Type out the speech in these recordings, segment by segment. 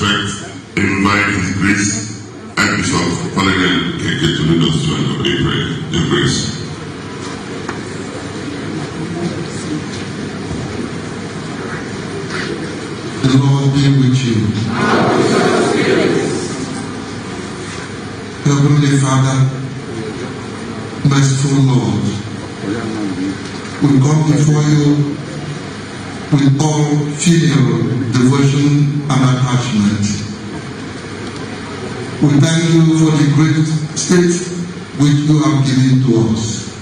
respect, invite His Grace Archbishop Father Keke to lead us to a prayer in grace. The Lord be with you. Heavenly Father, merciful Lord, we come before you with all filial devotion and attachment. We thank you for the great state which you have given to us.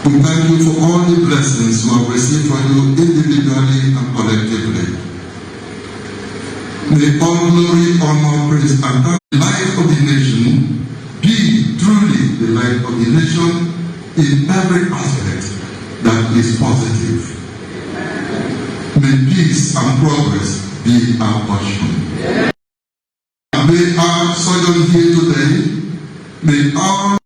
We thank you for all the blessings we have received from you individually and collectively. May all glory, honor, praise, and thanks. The life of the nation be truly the life of the nation in every aspect that is positive. May peace and progress be our portion. May our sojourn here today, may our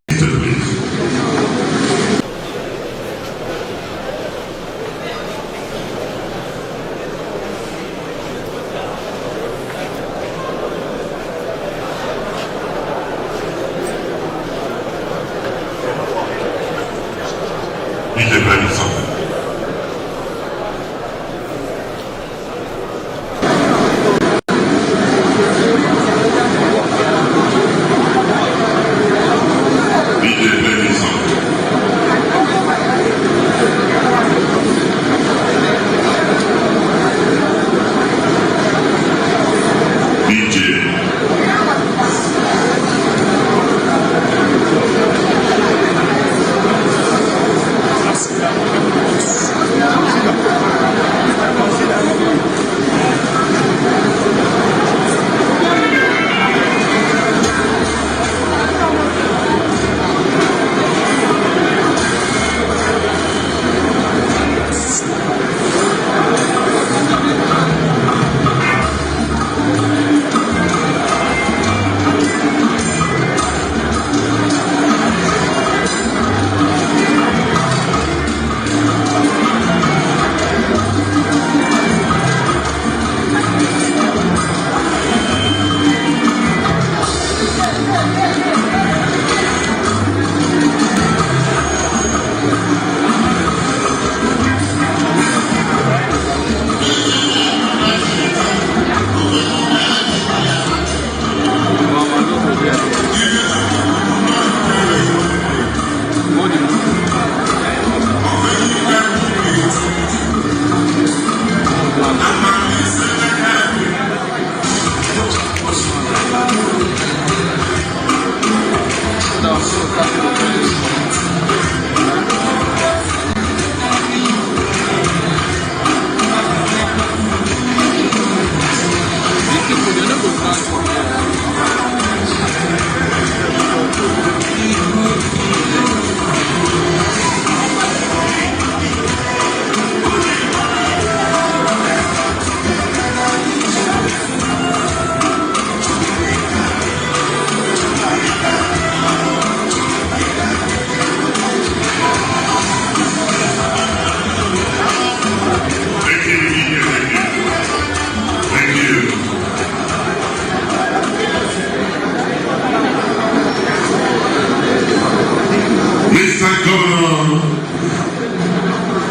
Governor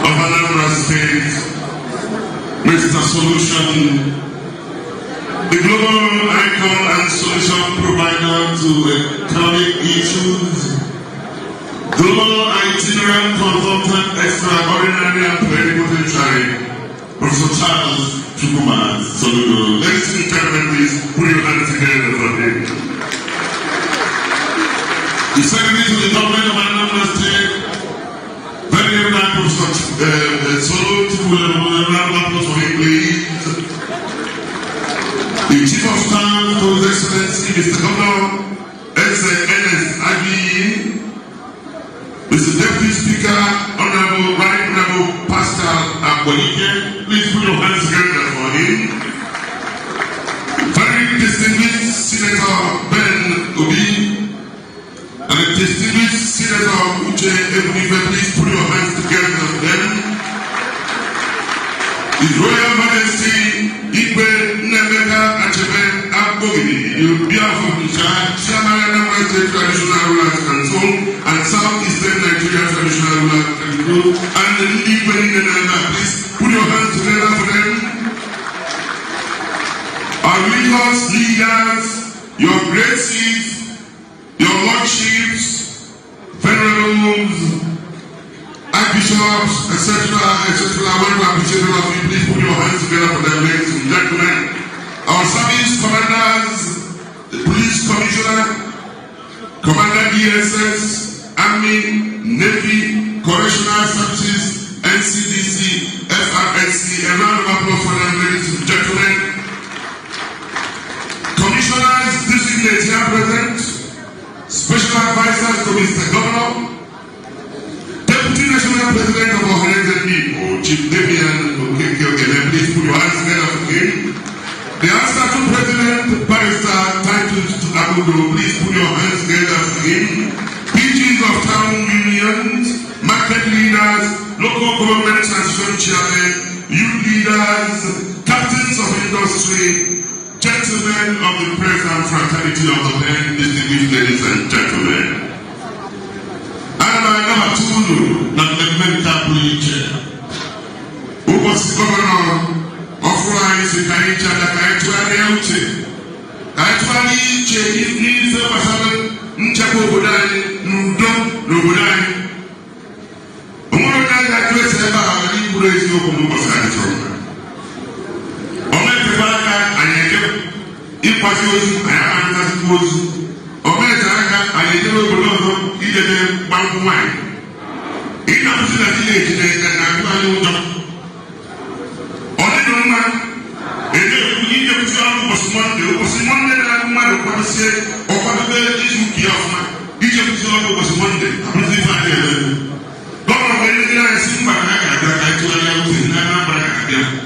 of Anambra State, Mr. Solution, the global icon and solution provider to economic issues, global itinerant consultant, extraordinary and plenipotentiary, Professor Charles Chukwuma Soludo. Ladies and gentlemen, please put your hands together for him. The Secretary to the Government of Anambra State, very eminent Professor Solo Chukwuma, for him, please. The Chief of Staff to His Excellency, Mr. Governor, Ernest Agi, Mr. Deputy Speaker, Honorable Right Honorable Pascal Akwalike, please put your hands together for him. Very distinguished Senator Ben Obi, and the distinguished Senator Uche Ebunife, please put your hands together for them. His Royal Majesty Igwe Nnemeka Achebe Agbogidi, Yoruba Chairman Anambra State Traditional Rulers Council and Southeastern Nigeria Traditional Rulers Council, and the Igwe Nnemeka. Please put your hands together for them. Our religious leaders, your graces, your lordships, venerables, archbishops, etc., etc. I want to appreciate all of you. Please put your hands together for them, ladies and gentlemen. Our service commanders, the police commissioner, Commander DSS, Army, Navy, Correctional Services, NCDC, FRSC. A round of applause for them, ladies and gentlemen. Commissioners, district here present, special advisors to Mr. Governor, Deputy National President of our People, Chief Damian Okeke, please put your hands together for him. The Answer to President, Barrister Titus Abudo, please put your hands together for him. PGs of town unions, market leaders, local government transition chairmen, youth leaders, captains of industry, gentlemen of the press and fraternity of the pen, distinguished ladies and gentlemen. Number two, not the mental preacher. Who was the governor of Rice, Kaija, the Kaituani Auchi? Kaituani, needs a person, Nchapo Budai, Nudom, Nubudai. Umuraka, that was about the Buddhist Yokomo. Omeka, and it was used, I am was. Omeka, I didn't he did one wine. He comes to the village and I do not. Only no man, and if was Monday, and I want to say, or whatever is you give man. Egypt was Monday, I was the Friday. Don't know anything I see, but I told you in Anambra,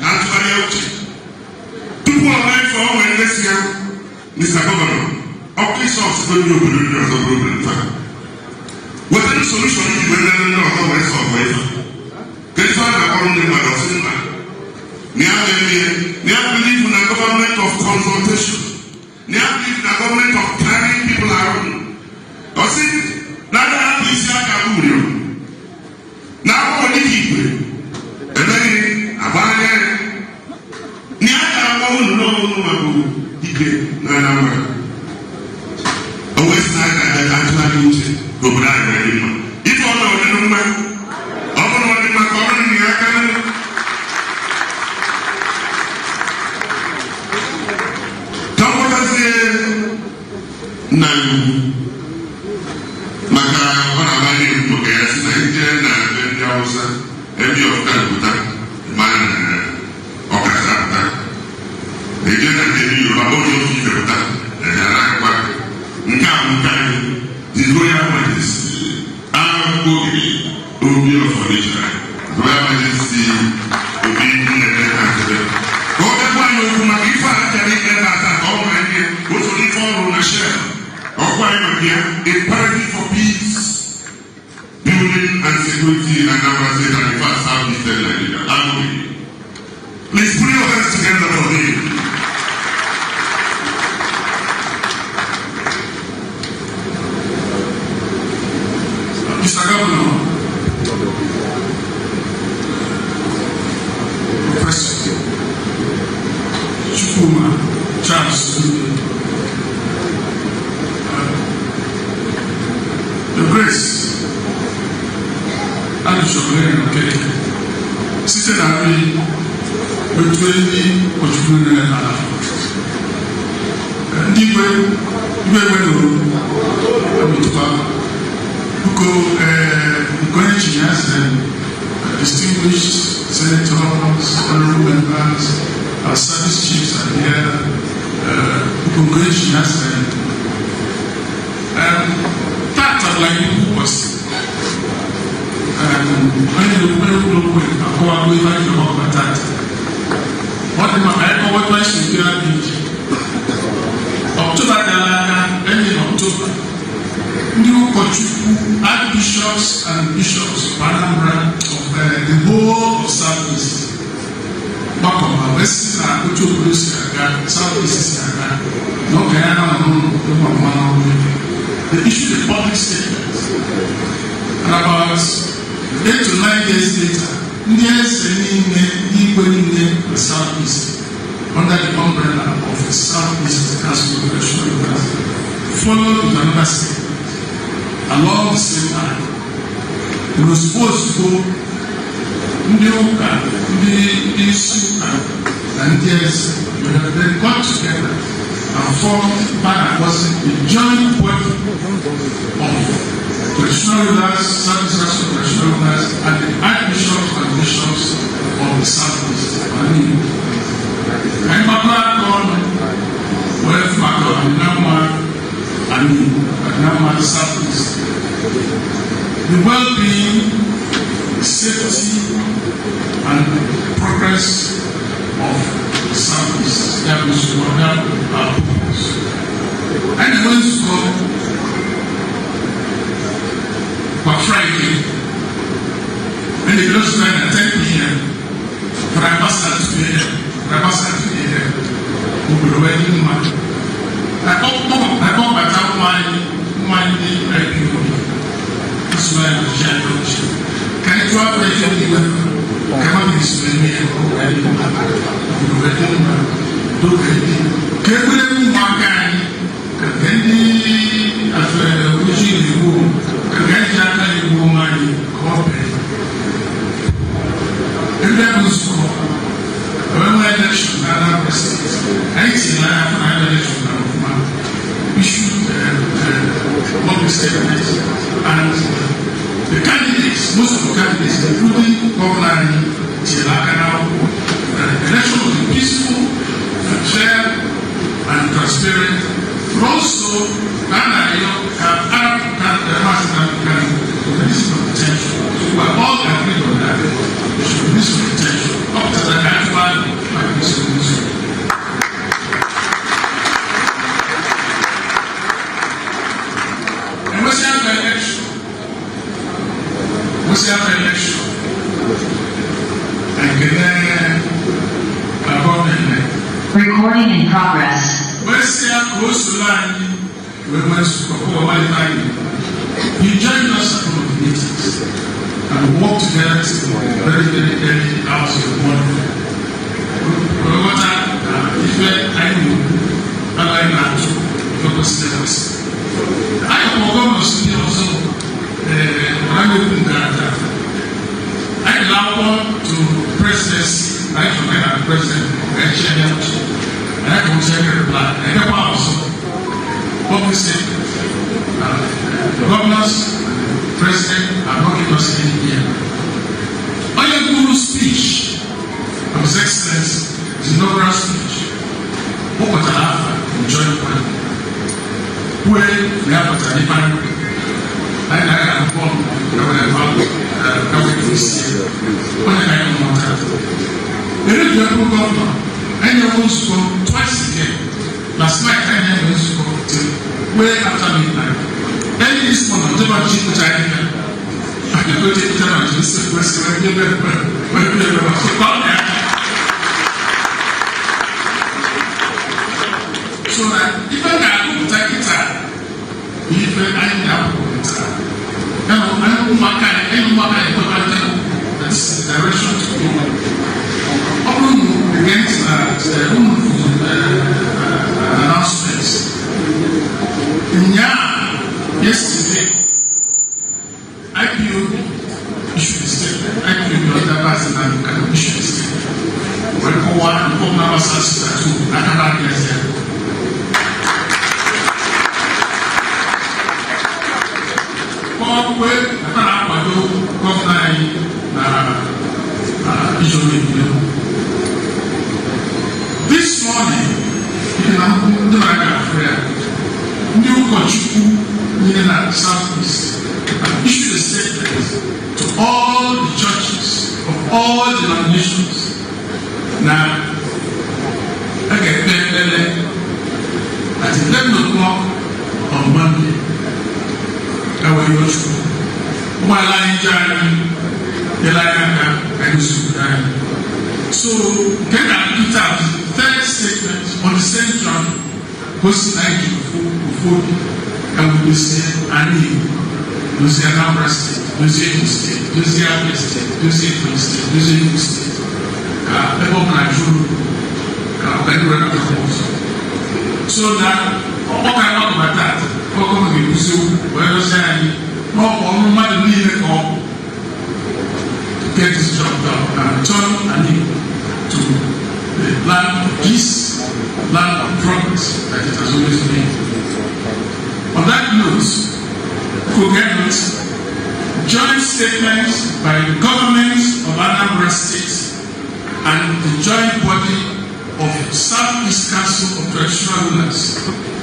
and to people are made for all when this year, Mr. Governor. Officials don't know the problem. What is the solution if you don't know how to solve it? Can you find a problem in my cinema? Never believe in a government of consultation. Never believe in a government of carrying people around. Or see, now that is Yakaburio. Now, what did he do? And then, Abaya, Niaka, no, he did, Anambra. West side and actually go blind anymore. If all of them man, all of them are calling me. I can. Come on, I say, Nan Maka, what am I doing? Okay, I say, and the house, every of Calcutta, man, Okasata. They didn't tell you about your fever, and I like His Royal Majesty, Agbogidi, Obi of Onitsha, Royal Majesty, Obi Nnemeka. God, the one who might be found at the end of that, all my dear, was only for a share. Of my dear, a party for peace, building and security, and Anambra State and the first Southeastern Nigeria. Agbogidi. Please put your hands together for him. Mr. Governor, Professor Chukuma Charles, Your Grace, Archbishop Lennon Okeke, seated at me between the Ochukwu and distinguished senators, honorable members, our service chiefs are here, congratulations, that are like who was when you look with a co-op with that. What was the October, new archbishops and bishops of Anambra of the whole of Southeast Bakoma, West Kutu Police, Southeast, no they issued a public statement. And about 8 to 9 days later, Indians sending the Southeast under the umbrella of the Southeast Council of National University, followed with another statement along the same line. It was supposed to go the issue and yes, we have then got together and formed a joint body of traditional rulers, Southeast traditional rulers, and the archbishops and bishops of the Southeast. I'm Anambra, the Southeast. The well-being, safety, and progress of the Southeast. That was one of our purpose. And I went to go for Friday, and it was like at 10 p.m. But I must have to be here. We were waiting much. I got my top money, that's why I was challenged. Can I drop the anywhere? Come on, this way, we were waiting. Can we have one guy? Can we, after wishing the room, can I get a woman copy? And that was when election, Anambra State, I think I have an election issued public statement, and the candidates, most of the candidates, including Governor Tilakana, election will be peaceful, fair, and transparent. But also, potential. We are all agreed on that. There should be this potential. Up to the actual solution. And what's the election? Recording in progress. Where's the close to line? He joined us at the meetings and worked together very, very early hours of the morning. If I knew, I like that too, focus levels. I am also I allow to presidency, I forget the president, and I can check the reply. I never also public statement. The governors, the president are not giving us any here. Oya Guru's speech of His Excellency, his inaugural speech, what was I enjoy the point? Where we have a different I have a problem. The regional governor, I never spoke twice again. Last night, I never spoke till way after midnight. Any this morning, whatever cheap which I did, I can go take it out to this question when you get so that even I look take it out, even I have it out. Now, I don't know what kind of that's the direction to go. Against announcements. Yesterday, IPO issued a statement. IPO, the other person, can issue a statement. When one number says that too, I cannot get there. This morning, in New Kochuku, in the Southeast, issued a statement to all the churches of all denominations. Now, at 11 o'clock on Monday, I will go to while I journey, the Lagana and Sudan. So, can I put out the third statement on the same journey? Because I before and we say, I need those Anambra State, those Imo State, those Abia State, those Imo State, those Imo State. So that what I know about that, what can we do? Where was I? No, all my need to get this job done and turn to the land of peace, land of progress that it has always been. On that note, forget joint statements by the governments of Anambra State and the joint body of Southeast Council of Traditional Rulers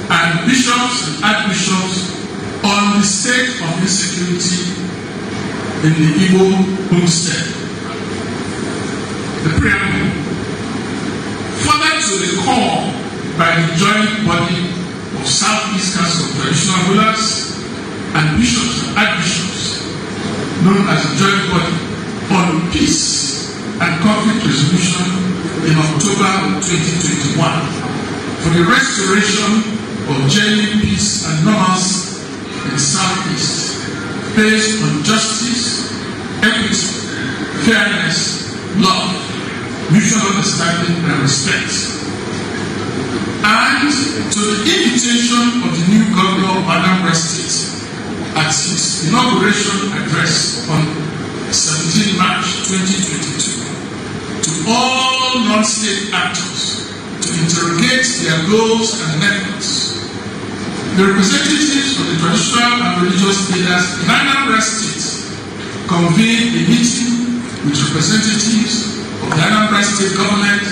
and bishops and archbishops on the state of insecurity in the Igbo homestead. The preamble. Further to the call by the joint body of Southeast Council of Traditional Rulers and bishops and archbishops, known as the joint body on peace and conflict resolution in October 2021 for the restoration of genuine peace and normalcy in the Southeast based on justice, equity, fairness, love, mutual understanding and respect. And to the invitation of the new governor of Anambra State at his inauguration address on 17 March 2022 to all non-state actors to interrogate their goals and methods. The representatives of the traditional and religious leaders in Anambra State convened a meeting with representatives of the Anambra State government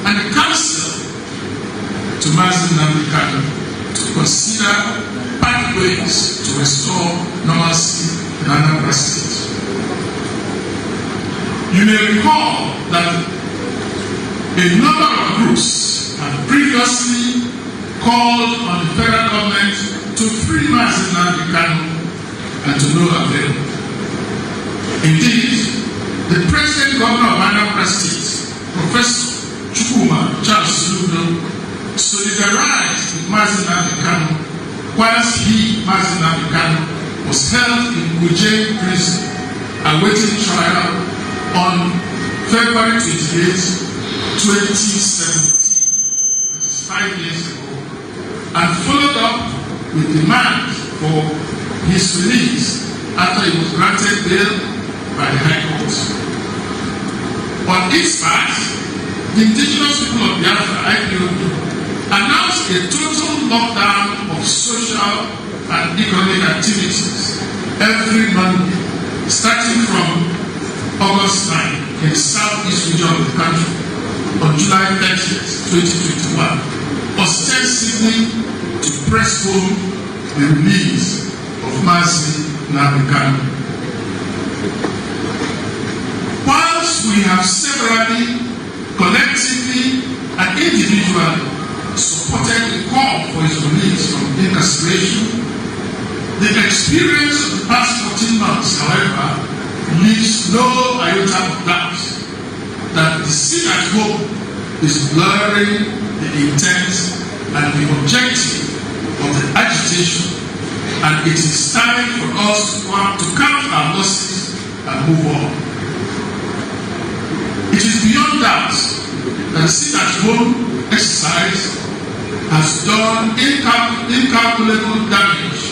and the council to Mazi Nnamdi Kanu to consider pathways to restore normalcy in Anambra State. You may recall that a number of groups have previously called on the federal government to free Mazi Nnamdi Kanu and to no avail. Indeed, the present governor of Anambra State, Professor Chukwuma Charles Soludo, solidarized with Mazi Nnamdi Kanu whilst he, Mazi Nnamdi Kanu, was held in Kuje prison awaiting trial on February 28, 2017, that is 5 years ago, and followed up with demand for his release after he was granted bail by the High Court. On its part, the indigenous people of Biafra, IPOB, announced a total lockdown of social and economic activities every Monday, starting from August 9 in the southeast region of the country on July 30th, 2021, ostensibly to press home the release of Mazi Nnamdi Kanu. Whilst we have severally, collectively, and individually supported the call for his release from incarceration, the experience of the past 14 months, however, leaves no iota of doubt that the seat at home is blurring the intent and the objective of the agitation, and it is time for us to count our losses and move on. It is beyond doubt that the seat at home exercise has done incalculable damage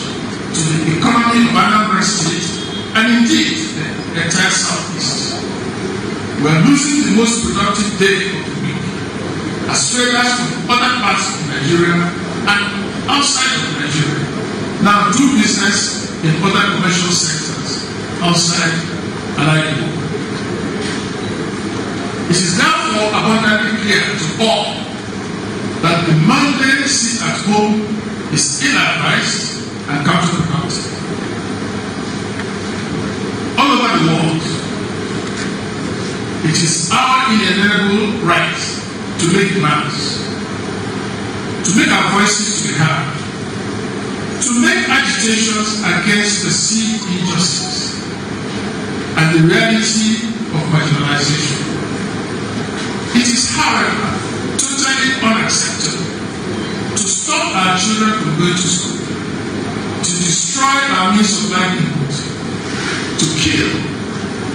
to the economy of Anambra State and indeed the entire Southeast. We are losing the most productive day of the week as traders from other parts of Nigeria and outside of Nigeria now do business in other commercial sectors outside Nigeria. It is therefore abundantly clear to all that the mandate sit at home is ill-advised and counterproductive. All over the world, it is our inalienable right to make demands, to make our voices to be heard, to make agitations against perceived injustice and the reality of marginalization. is, however, totally unacceptable to stop our children from going to school, to destroy our means of livelihood, to kill,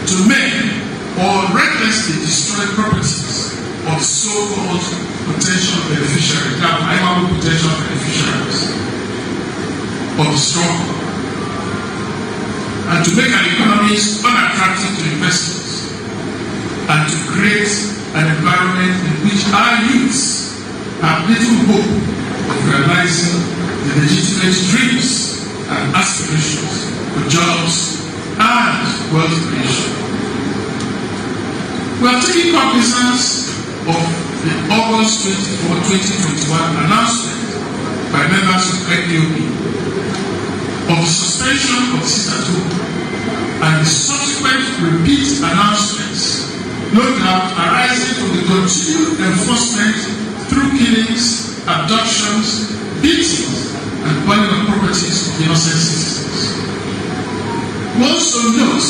to maim, or recklessly destroy properties of so-called potential beneficiaries, that are potential beneficiaries of the struggle, and to make our economies unattractive to investors, and to create an environment in which our youths have little hope of realizing the legitimate dreams and aspirations for jobs and wealth creation. We are taking cognizance of the August 24, 2021 announcement by members of IPOB of the suspension of sit-at-home and the subsequent repeat announcements, no doubt arising from the continued enforcement through killings, abductions, beatings, and burning of properties of innocent citizens. We also note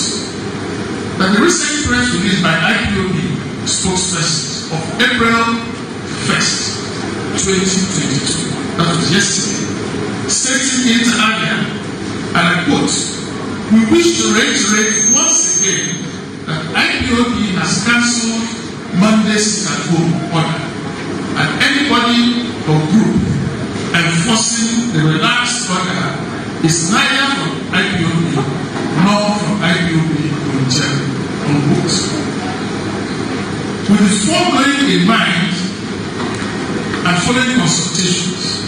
that the recent press release by IPOB spokespersons of April 1st, 2022, that was yesterday, stating inter alia, and I quote, "We wish to reiterate once again that IPOB has cancelled Monday's sit-at-home order, and anybody or group enforcing the relaxed order is neither from IPOB nor from IPOB volunteering on books." With the foregoing in mind and following consultations,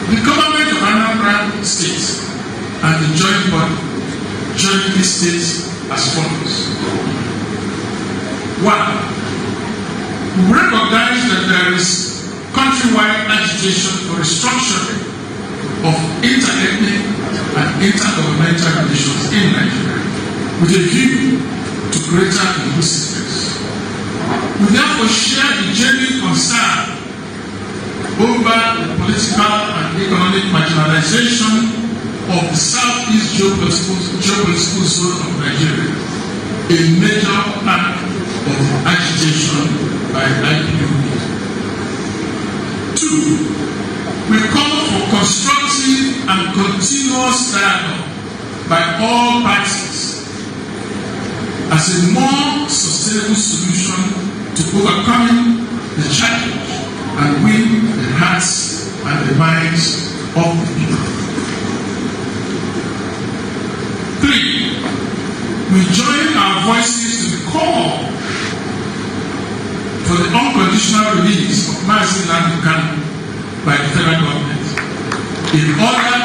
the government of Anambra State and the joint body jointly states as follows. 1. We recognize that there is countrywide agitation for restructuring of inter-ethnic and intergovernmental relations in Nigeria with a view to greater inclusiveness. We therefore share the genuine concern over the political and economic marginalization of the southeast geopolitical zone of Nigeria, a major part of the agitation by IPOB. 2. We call for constructive and continuous dialogue by all parties as a more sustainable solution to overcoming the challenge and win the hearts and the minds of the people. 3. We join our voices to the call for the unconditional release of Mazi Nnamdi Kanu by the federal government in order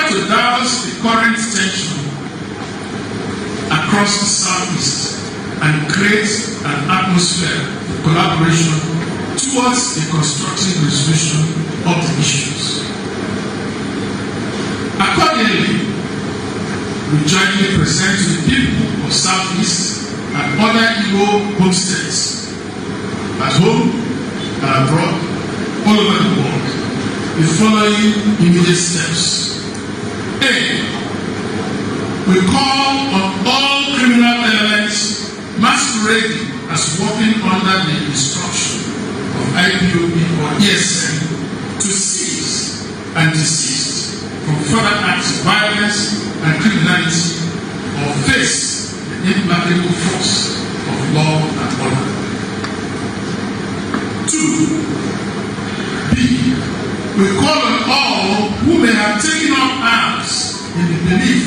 to douse the current tension across the southeast and create an atmosphere of collaboration towards a constructive resolution of the issues. Accordingly, we jointly present to the people of Southeast and other Igbo homesteads at home and abroad, all over the world, the following immediate steps. A. We call on all criminal elements masquerading as working under the instruction of IPOB or ESN to cease and desist from further acts of violence and criminality or face the implacable force of law and order. 2. B. We call on all who may have taken up arms in the belief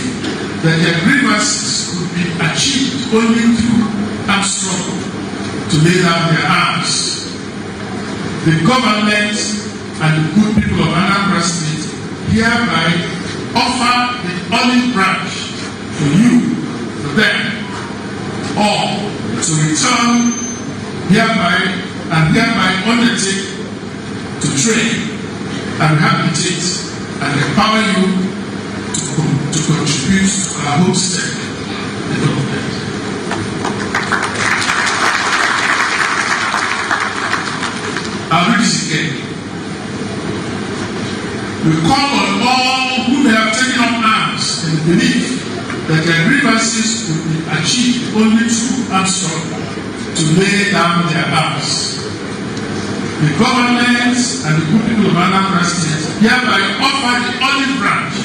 that their grievances could be achieved only through armed struggle to lay down their arms. The government and the good people of Anambra State hereby offer the olive branch for you, for them, or to return hereby undertake to train and rehabilitate and empower you to contribute to our homestead development. I'll read this again. We call on all who may have taken up arms in the belief that their grievances would be achieved only through armed struggle to lay down their arms. The government and the good people of Anambra State hereby offer the olive branch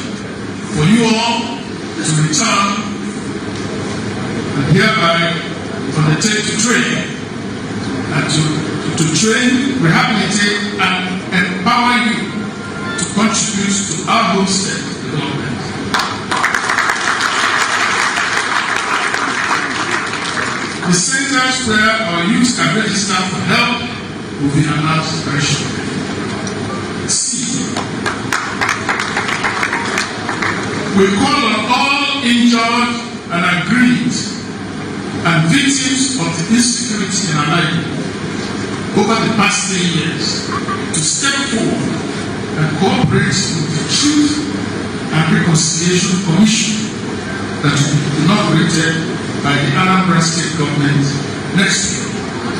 for you all to return and hereby undertake to train and to train, rehabilitate, and empower you to contribute to our homestead development. The centers where our youth can register for help will be announced very shortly. C. We call on all injured and aggrieved and victims of the insecurity in our life over the past 10 years to step forward and cooperate with the Truth and Reconciliation Commission that will be inaugurated by the Anambra State government next year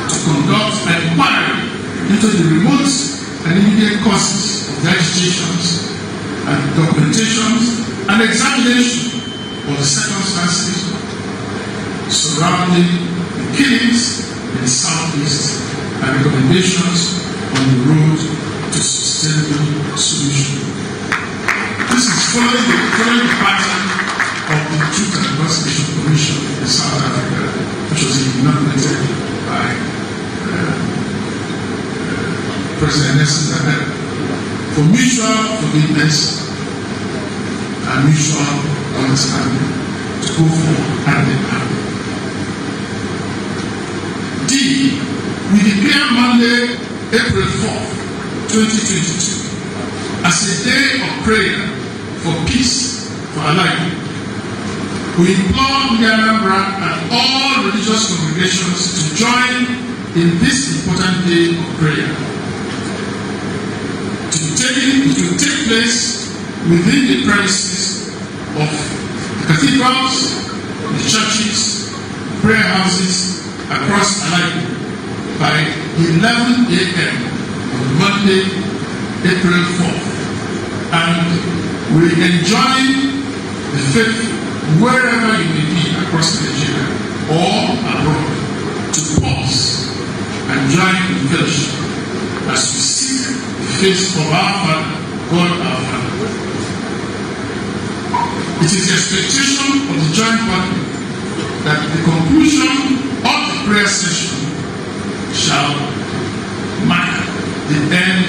to conduct an inquiry into the remote and immediate causes of the agitations and documentations and examination of the circumstances surrounding the killings in the southeast and recommendations on the road to sustainable solution. This is following the pattern of the Truth and Reconciliation Commission in South Africa, which was inaugurated by President Nelson Mandela, for mutual forgiveness and mutual understanding to go forward hand in hand. D. We declare Monday, April 4th, 2022 as a day of prayer for peace for our life. We implore the Anambra and all religious congregations to join in this important day of prayer. It will take place within the premises of the cathedrals, the churches, prayer houses across Alai by 11 a.m. on Monday, April 4th. And we enjoy the faith wherever you may be across Nigeria or abroad to pause and join in fellowship as we seek the face of our Father, God our Father. It is the expectation of the joint body that the conclusion of the prayer session shall mark the end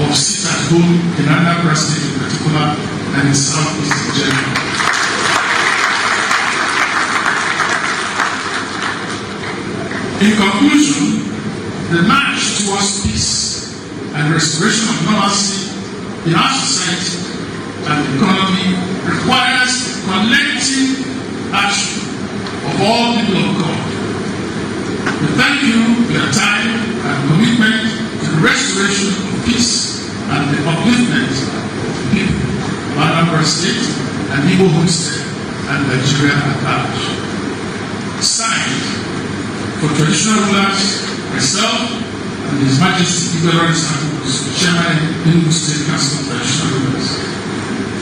of sit at home in Anambra State in particular and in Southeast in general. In conclusion, the march towards peace and restoration of normalcy in our society and economy requires collective action of all people of God. We thank you for your time and commitment to the restoration of peace and the upliftment of the people of Anambra State and Igbo homestead and Nigeria at large. Signed, for traditional rulers, myself, and His Majesty Igwe Santos, Chairman of the Igbo State Council of Traditional Rulers.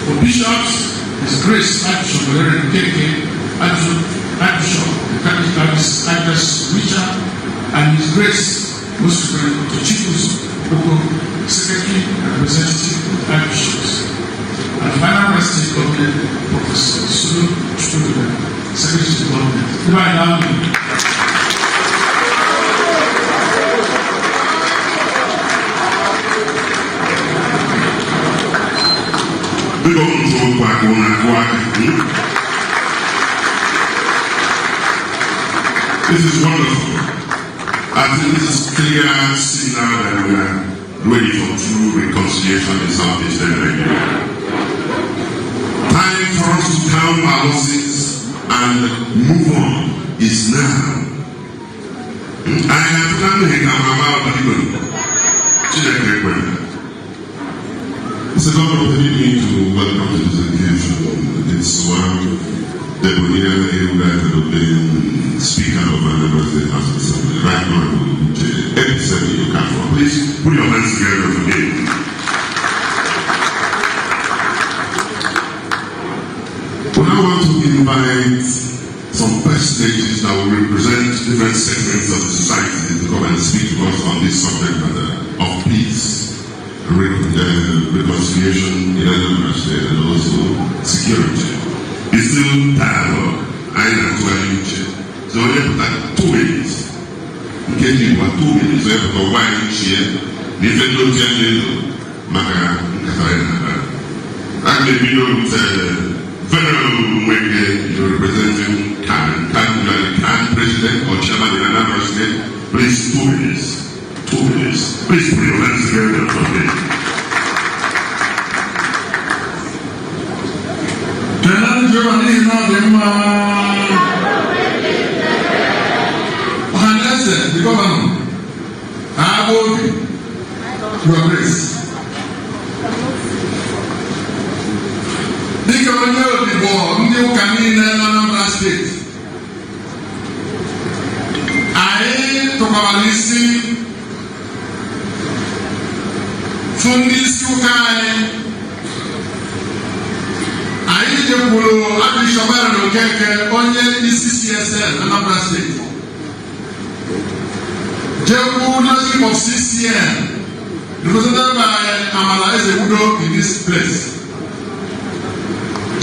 For bishops, His Grace Archbishop Valerian Keke, Archbishop of the Catholic Diocese Richard, and His Grace Most Reverend Tochikus Oko, Secretary and Representative of the Archbishops, and Anambra State Government Professor Sulu Chukwuka, Secretary of Government. Goodbye now. This is wonderful. I think this is clear signal that we are ready for true reconciliation in Southeast Nigeria. Time for us to count our losses and move on is now. I have planned to come about Mr. Governor, permit me to welcome to this occasion. It's one Debonia Eruga, Speaker of Anambra State House of Assembly, Right Honorable J. you come for. Please put your hands together for me. Well, I want to invite some personages that will represent different segments of the society to come and speak to us on this subject matter of peace, reconciliation in Anambra State, and also security. It's still dialogue. I am so we have 2 minutes. Okay, you have 2 minutes. We have to wine here. If you don't tell me, Maka, I'm the video Venerable Mwenge, you're representing Can President or Chairman in Anambra State. Please, 2 minutes. 2 minutes. Please put your hands together for me. The governor, I will your grace. The governor of the board, New Canadian Anambra State. I took our listen from this Sukai. I did a polo at the Shabbat Keke on the CCSL Anambra State. Jehu leadership of CCM, represented by Amala Ezeudo in this place.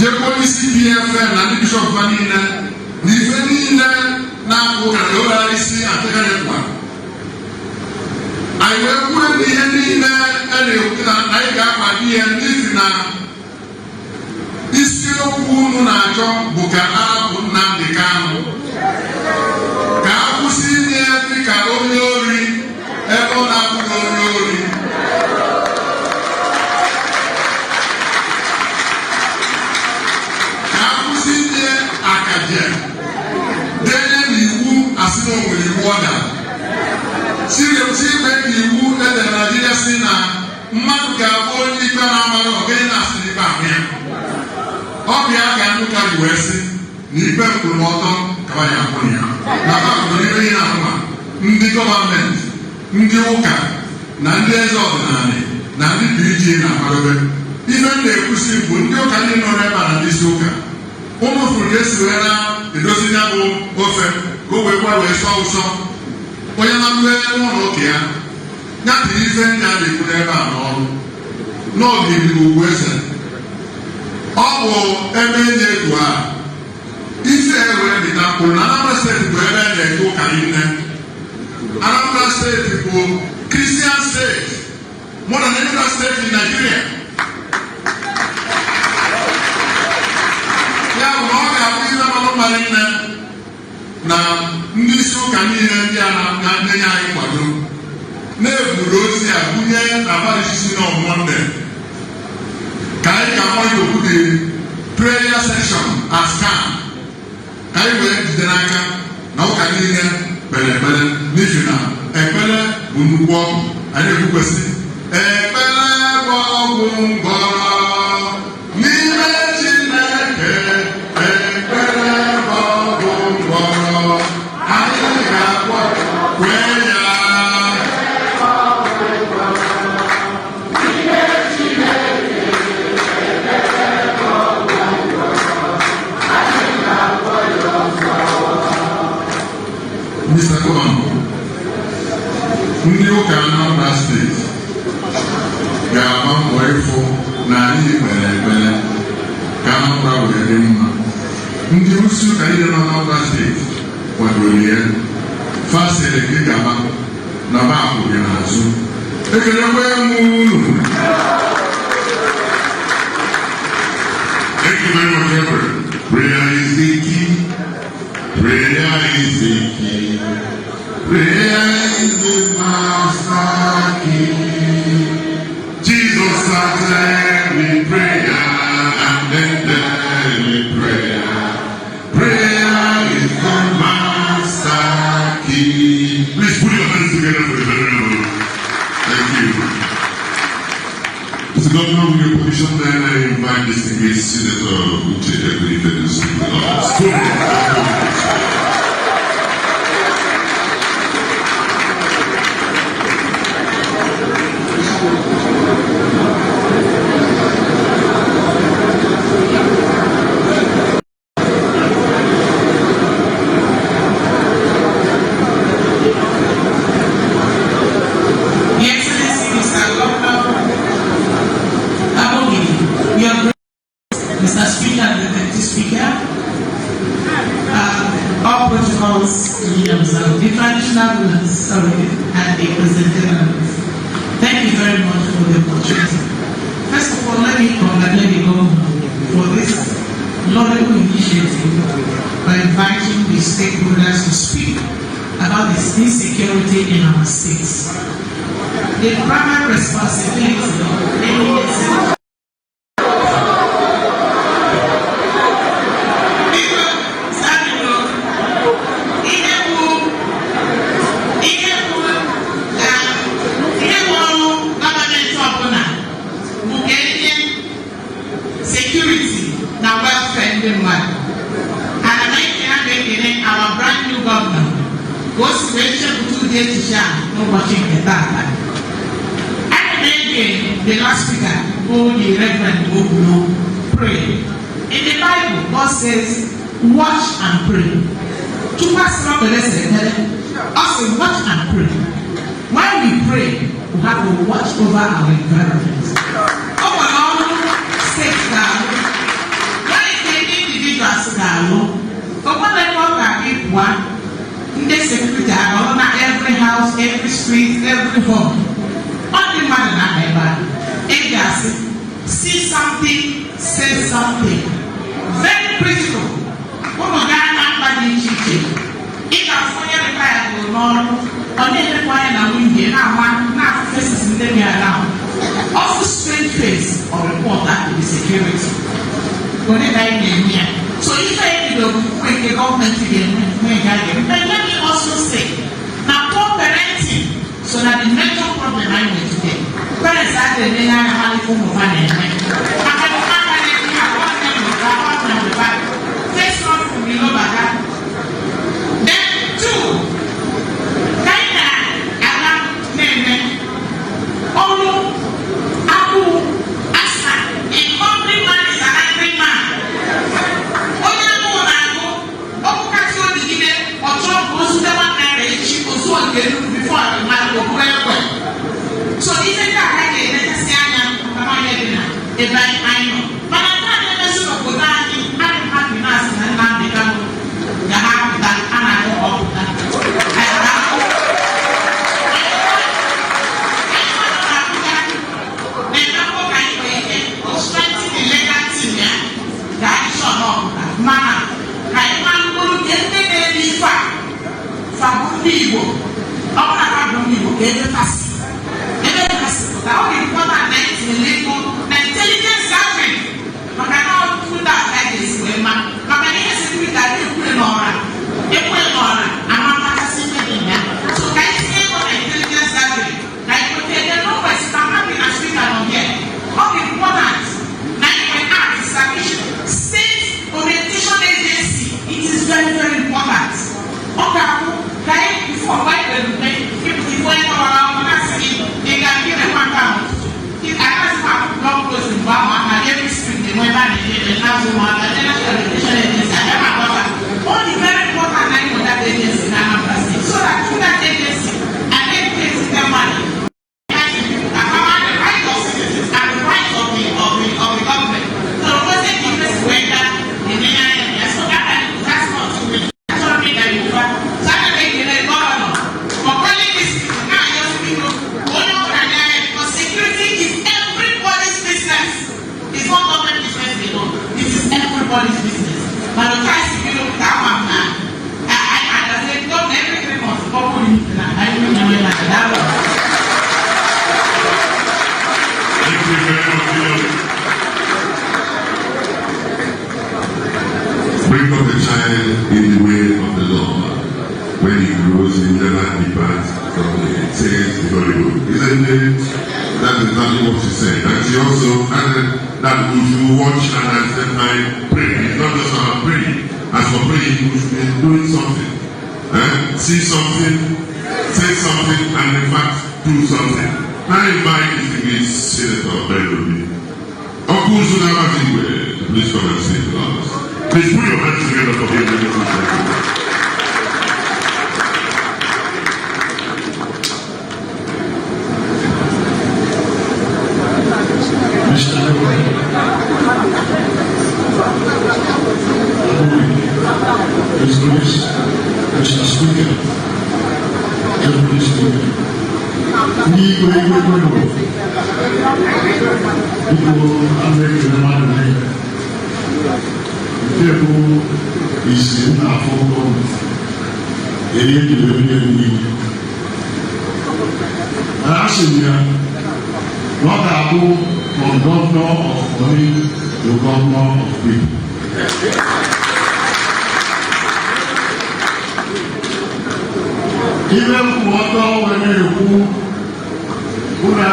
Jehu CPFM and the Bishop Vanina, Nivenina, Naku, and Lovarisi, and Tekanekwa. I will put the ending and I got my dear Nifina. Isio Kunu Najo, Bukara, Punam de Kano. Kapusi ni Afrika Onyori, Ebona Onyori. Kapusi ni Akaje. Dene niwu asino mwili wada. Siri niwu ede Nigeria sina mmadu gabo ni kwa na amaro ogeni na asini ba mia. Obi aga nuka yuwesi ni ipe mkurumoto kawai akoni ya. Naba kudoniwe ina kuma ndi government, ndi uka, na ndi eze ordinary, na ndi PG na marobe. Ife ndi ekusi mbu ndi uka ndi noneba na ndi suka. Umu furgesi wena edosi nyabu ofe, gowe kwa weso uso. Oya maluwe mwono kia. Nyati ife ndi adi kudeba na olu. N'oge ndi ugwese. Obo ebe nye tuwa. Ife ewe ni tampuru na Anambra State bụ ebe na-eke ụka niile. Anambra State bụ Christian State more than any other state in Nigeria. Ya bụ na ọ ga-abụ ihe ọmụma niile na ndị isi ụka niile ndị a na-enye anyị kwado na-eburu ozi a bunye na abalịsisi na Mọnde ka anyị ga-akpọ ya okwu dị prayer section as calm. Anyị wee jide n'aka na ụka niile kpere ekpere n'ihi na ekpere bụ nnukwu ọgwụ. Anyị ekwukwesị ekpere bụ ọgwụ ngwọrọ n'ime Chineke. Ekpere bụ ọgwụ ngwọrọ anyị ga-agwọ kwee ya. Mr. Governor, ndị ụka Anambra State ga-agba mbọ ịfụ na anyị kpere ekpere ka Anambra wee dị mma. Ndị isi ụka niile nọ Anambra State kwadoro ya fasịrị ka ị ga-agba na baakụ gị n'azụ. Ekelekwe m unu. Thank you very much, Reverend. Prayer is the key. Prayer is the key. Prayer is the master key. Jesus started with prayer and ended with prayer. Prayer is the master key. Please put your hands together for the venerable. Thank you. Mr. Governor, with your permission, then I invite distinguished Senator Uche Ebiri to speak with us. Mr. Speaker and the Deputy Speaker, all protocols to be observed, the traditional rulers and the representatives. Thank you very much for the opportunity. First of all, let me congratulate the government for this laudable initiative by inviting the stakeholders to speak about this insecurity in our states. The primary responsibility is our brand new governor goes to no watching the data. And again, the last speaker, the Reverend Oguno, pray. In the Bible, God says, watch and pray. To pass up the lesson, also watch and pray. When we pray, we have to watch over our environment. Overall, state down. When it's the individuals down, but when I talk about people, in the security, I know every house, every street, every home. Only man and I see something, say something. Very critical. If I fire the fire to Lord, on every fire now we hear now faces in the air now. Also strange face or report that to the security. When they die in here. So if I bring the government again, but let me also say, now co-parenting, so that the major problem I know today, parents are the men and a form of money. First one from the lower back. Then two, Kaina, Adam, Nene, Olu, Abu, Asa, a hungry man is an angry man. Before the man will well. So isn't that like a necessary if I know? But I'm not a person of good I'm happiness and not become the happy that and I know all that. Strengthen the legal team, that is not man. I will get the baby far. People. All I have done is get the pass. Now we put our next intelligence government. But I know put that like this way, man. But I need to see that you put it on. You put it on. I'm not passing it in there. So can you say what intelligence government? Like, okay, the numbers, I'm not going to speak on here. All important. Now you can ask establishment. State orientation agency. It is very, very important. Okay. Before why if when our city, they can give a one pound. If I ask my blog goes in Bama and every street they went back and have one, and then I only very important line for that agency in Anambra State. So that through that agency and then takes their money. About the rights of citizens and the rights of the government. So it wasn't the best way that in the area. So that's not too much. That's what I mean that you everybody's business. But the price if you look at one man, I said, don't everything was properly. I don't know like that. Thank you very much. Bring up the child in the way of the Lord. When he grows, he never departs from the saints to Hollywood. Isn't it? That is exactly what she said. And she also added that we should watch and at the same time pray. It's not just about praying. As for praying, we should be doing something. See something, say something, and in fact, do something. Now invite distinguished Senator Bellobi. Uncle Sunabati, please come and speak to us. Please put your hands together for him. His Grace, Mr. Speaker, Deputy Speaker, people American man, people is in our phone, they need to live in not able from governor of money to governor of people. Even water when you put a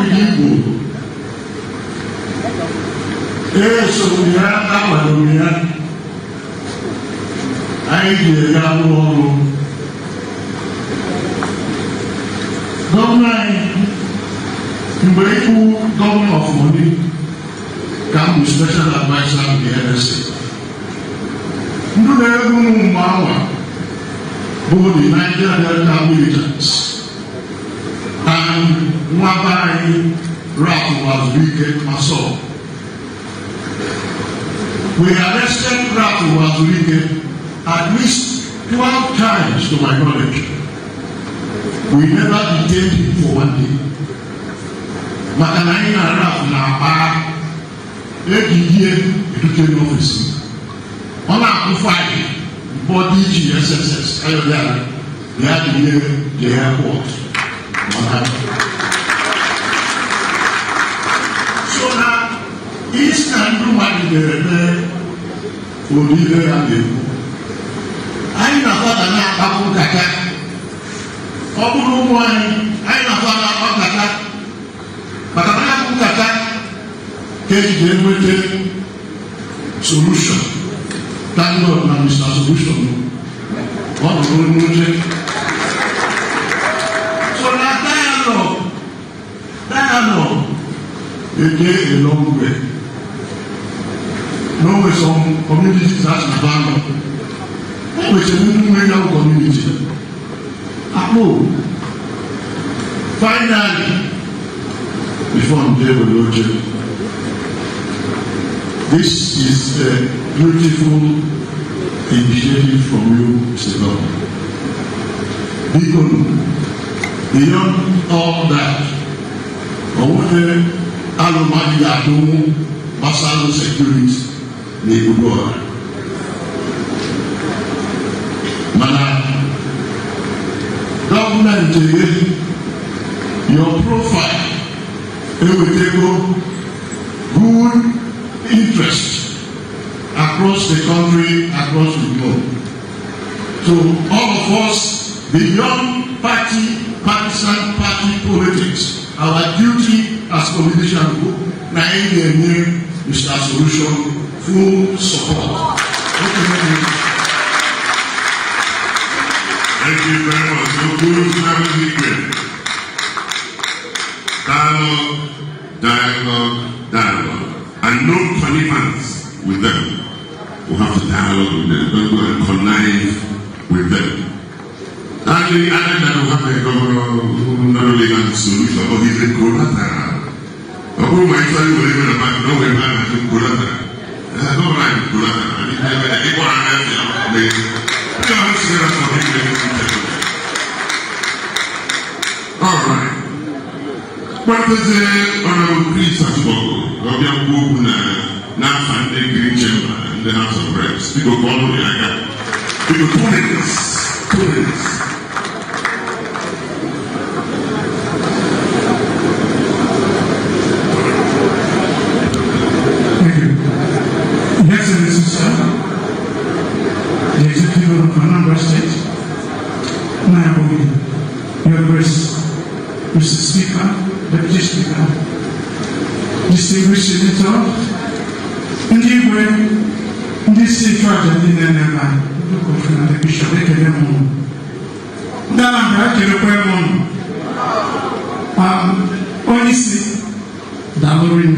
Igbo. So we have our I Governor of money come with special advisor to the NSA. Both the Nigerian Delta militants and Mwabai Rap was wicked assault. We arrested Rap was wicked at least 12 times to my knowledge. We never detained him for one day. Makanai na Rap na education office. On a fight. Body GSSS, I they had to hear the airport. So now, East and Rumani, will be there and they go. I never thought that Abu Kaka. Abu Rumani, I never thought about Kaka. But Abu Kaka came with a solution. Thank God, now Mr. Solution. What a good music. So that dialogue, they take a long way. No way some communities that's abandoned. No way some new community. Finally, before I'm there with you, this is a beautiful initiative from you, Mr. Governor. Beyond all that, Owote Alomadi Adomu Basalo Security Nebuloa. Mana, government, your profile, good interest across the country, across the globe. So all of us, beyond partisan party politics, our duty as politicians, Mr. Solution, full support. Thank you very much. So good to have a secret. Dialogue. And no connivance with them. We have to dialogue with them. Don't go and connive with them. And the other that we have a governor who not only has a solution, but he's a collateral. Who might tell you whatever about no way back to collateral. There's no right to collateral. And if never the equal and everything, we don't see that for him. All right. What is the honorable priest at Bogo? Obiang na funding Green Chamber in the House of Reps. People call me like people 2 minutes. 2 minutes. Thank you. Your Excellency, sir, the Executive of Anambra State, Your Grace, Mr. Speaker, Deputy Speaker, distinguished senator, this is in Anambra, the Bishop, honestly, Dalorin,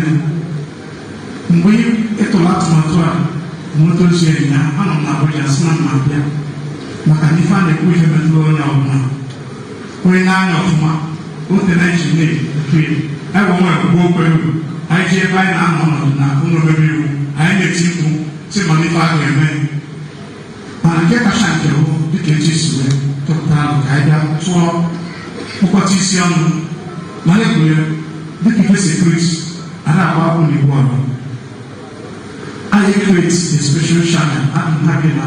we ate a lot of motors here now, and I'm not just not my plan. Macanifa, the Queen of the Lord now. When I know what the nation need, I want to go. I gave by now, I get you si ma n'ife a ga-eme mana nke kacha nke bụ dịka echi si wee tụpụta alụ ka anyị bịa tụọ mkpọtụ isi ọnụ ma na-egwunye dịka ife sekuriti a na-agba akwụ n'igbo ọrụ anyị create a special channel ha gị na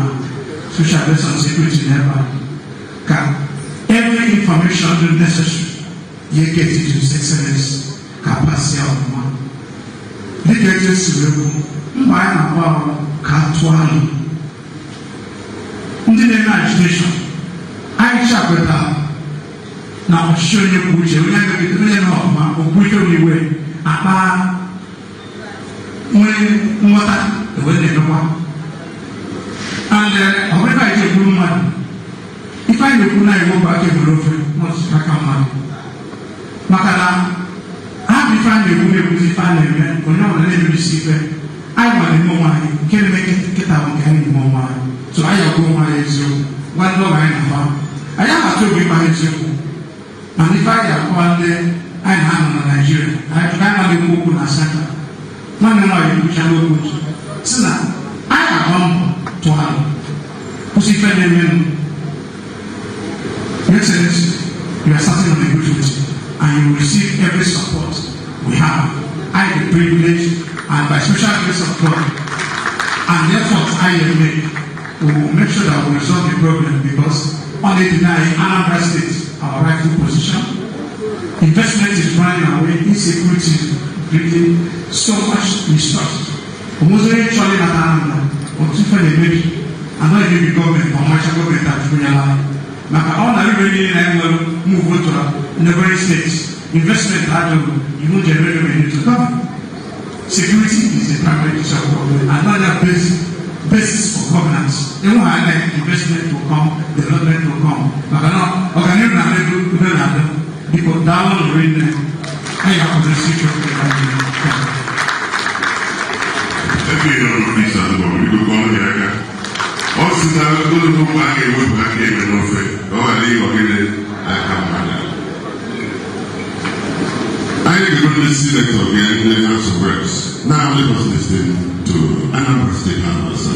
social based on security n'ebe a ka every information necessary you get it to excellence ka pass ya ọmụma dịka eji esi wee bụ mgbe anyị na-agba ọrụ ka atụọ alụ ndị na-eme agitation anyị chapụta na ọchịchị onye kwuo uche onye na ọfụma okwu ike iwe akpa nwee nghọta ewee na-emekwa and ọbụrụ anyị ji egburu mmadụ ife anyị na-ekwu na igbo bụ aka egburu ofe n'ọtụtụ aka mmadụ maka na ha bụ ife a na-ekwu na-ekwuzi ife a na-eme onye ọbụla na-emebisi ife anyị nwere ime onwe anyị nke na-eme nkịta bụ nke anyị na-eme onwe anyị so anyị agwa onwe anyị eziokwu gwa ndị ọga anyị na-agba anyị amata obi ịgba eziokwu mana ife anyị akọwa ndị anyị na-anọ na Naịjirịa anyị anaghị ekwu okwu na asatọ nwanne nwaanyị ekwuchala okwu si na anyị agba mbọ tụọ alụ kwụsị ife na-emenụ. Your Excellency, you are starting on a good foot and you will receive every support we have. I have the privilege and by special grace of God and the efforts I have made, we will make sure that we resolve the problem because only denying Anambra State our rightful position. Investment is running away, insecurity is breathing so much mistrust. Almost very surely not Anambra, but different maybe, and not even the government or much government that we are. Maka all na everybody in Anambra move to neighboring states. Investment actually even generate revenue to come. Security is the primary issue of government, another basis for governance. They won't have investment to come, development to come. Maka no, organize na level because down the rain there. I have the future of the country. Every year of this and the we go on here. Also, I go to back and work back here in Norfolk. Oh, I leave again. I come back. I think we're going to see that again in the House of Reps. Now, let us listen to Anambra Stakeholder'S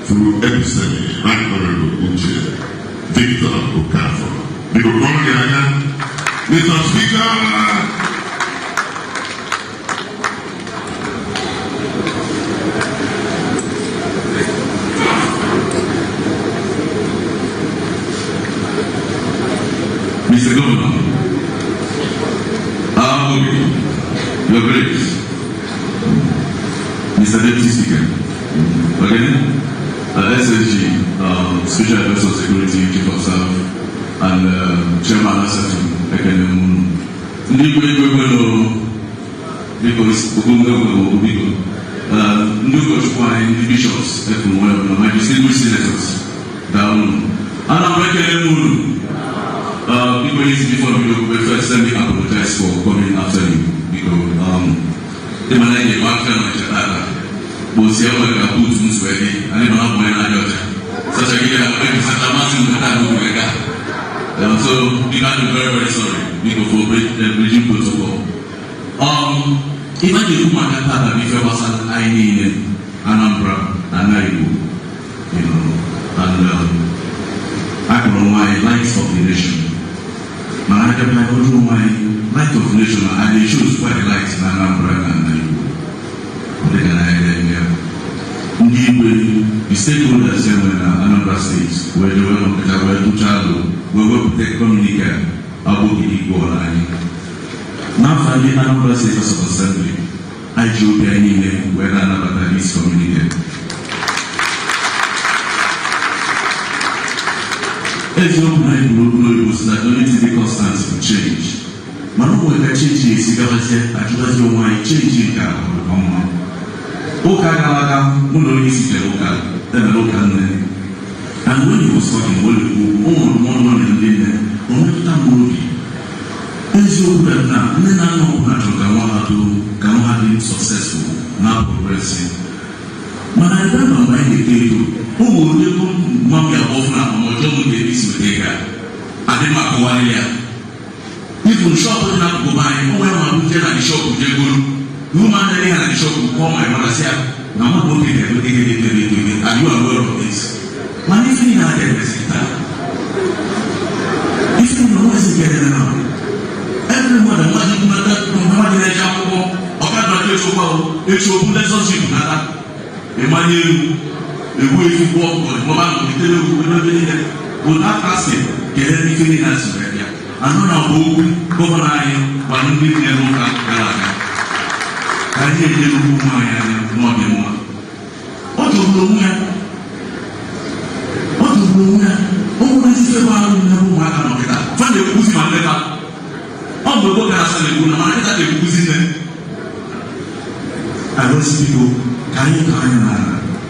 through Epistemic, Right Honorable Uche Victor Okafor. We go on here again. Mr. Speaker. Mr. Governor, Your Grace, Mr. Deputy Speaker, again, SSG, Special Advisor Security Chief of Staff, and Chairman Asatu, Ekenemun, individuals, my distinguished senators, down, and I'm Ekenemun. People used before we first let me apologize for coming after you because the man I gave back to my child was here when I put in sweaty and I don't have my daughter. Such a good such a massive that so we got very, very sorry because for bridging protocol. Even the woman that had a before was an ID in Anambra and Naibu, and I don't know my lights of the nation. I don't know my light of nation, and they choose quite a light in Anambra and Naibu. The stakeholders in Anambra State, where they were to Chalo, where we protect communicate about the equal line. Now, finally, Anambra State House of Assembly, I joke any where Anambra is communicate. As you know, was that only to be constant to change. Manu will change his cigarette, I do as you want changing car or common. Oka, Muno is the local, then the local name. And when he was talking, one and then, only time movie. As you know now, then I know natural can have been successful, now progressing. When I remember my indicator, who will live Mamma of now, or John Davis Matega, Adema Kowalia. People shop would not go by, oh, well, I'm going to shop with Jaguru. woman telling her in the shop will call my mother say, "Now what will be there? Are you aware of this?" Man, if you not get this, if you know what is getting around, every mother, what you mother, what you jump for, or can't do it so well. It's your relationship, nada. The money, the way you walk, or the moment you tell you, we don't believe it. Without asking, get anything else in there. I don't know who governor I am, but I'm living in a local Galaga. I hear you who I am, not the one. What do you know? What do you know? Oh, this is about the woman. Find the Pussy man later. On the book, I said, the woman that they put in there. I don't see people. Can you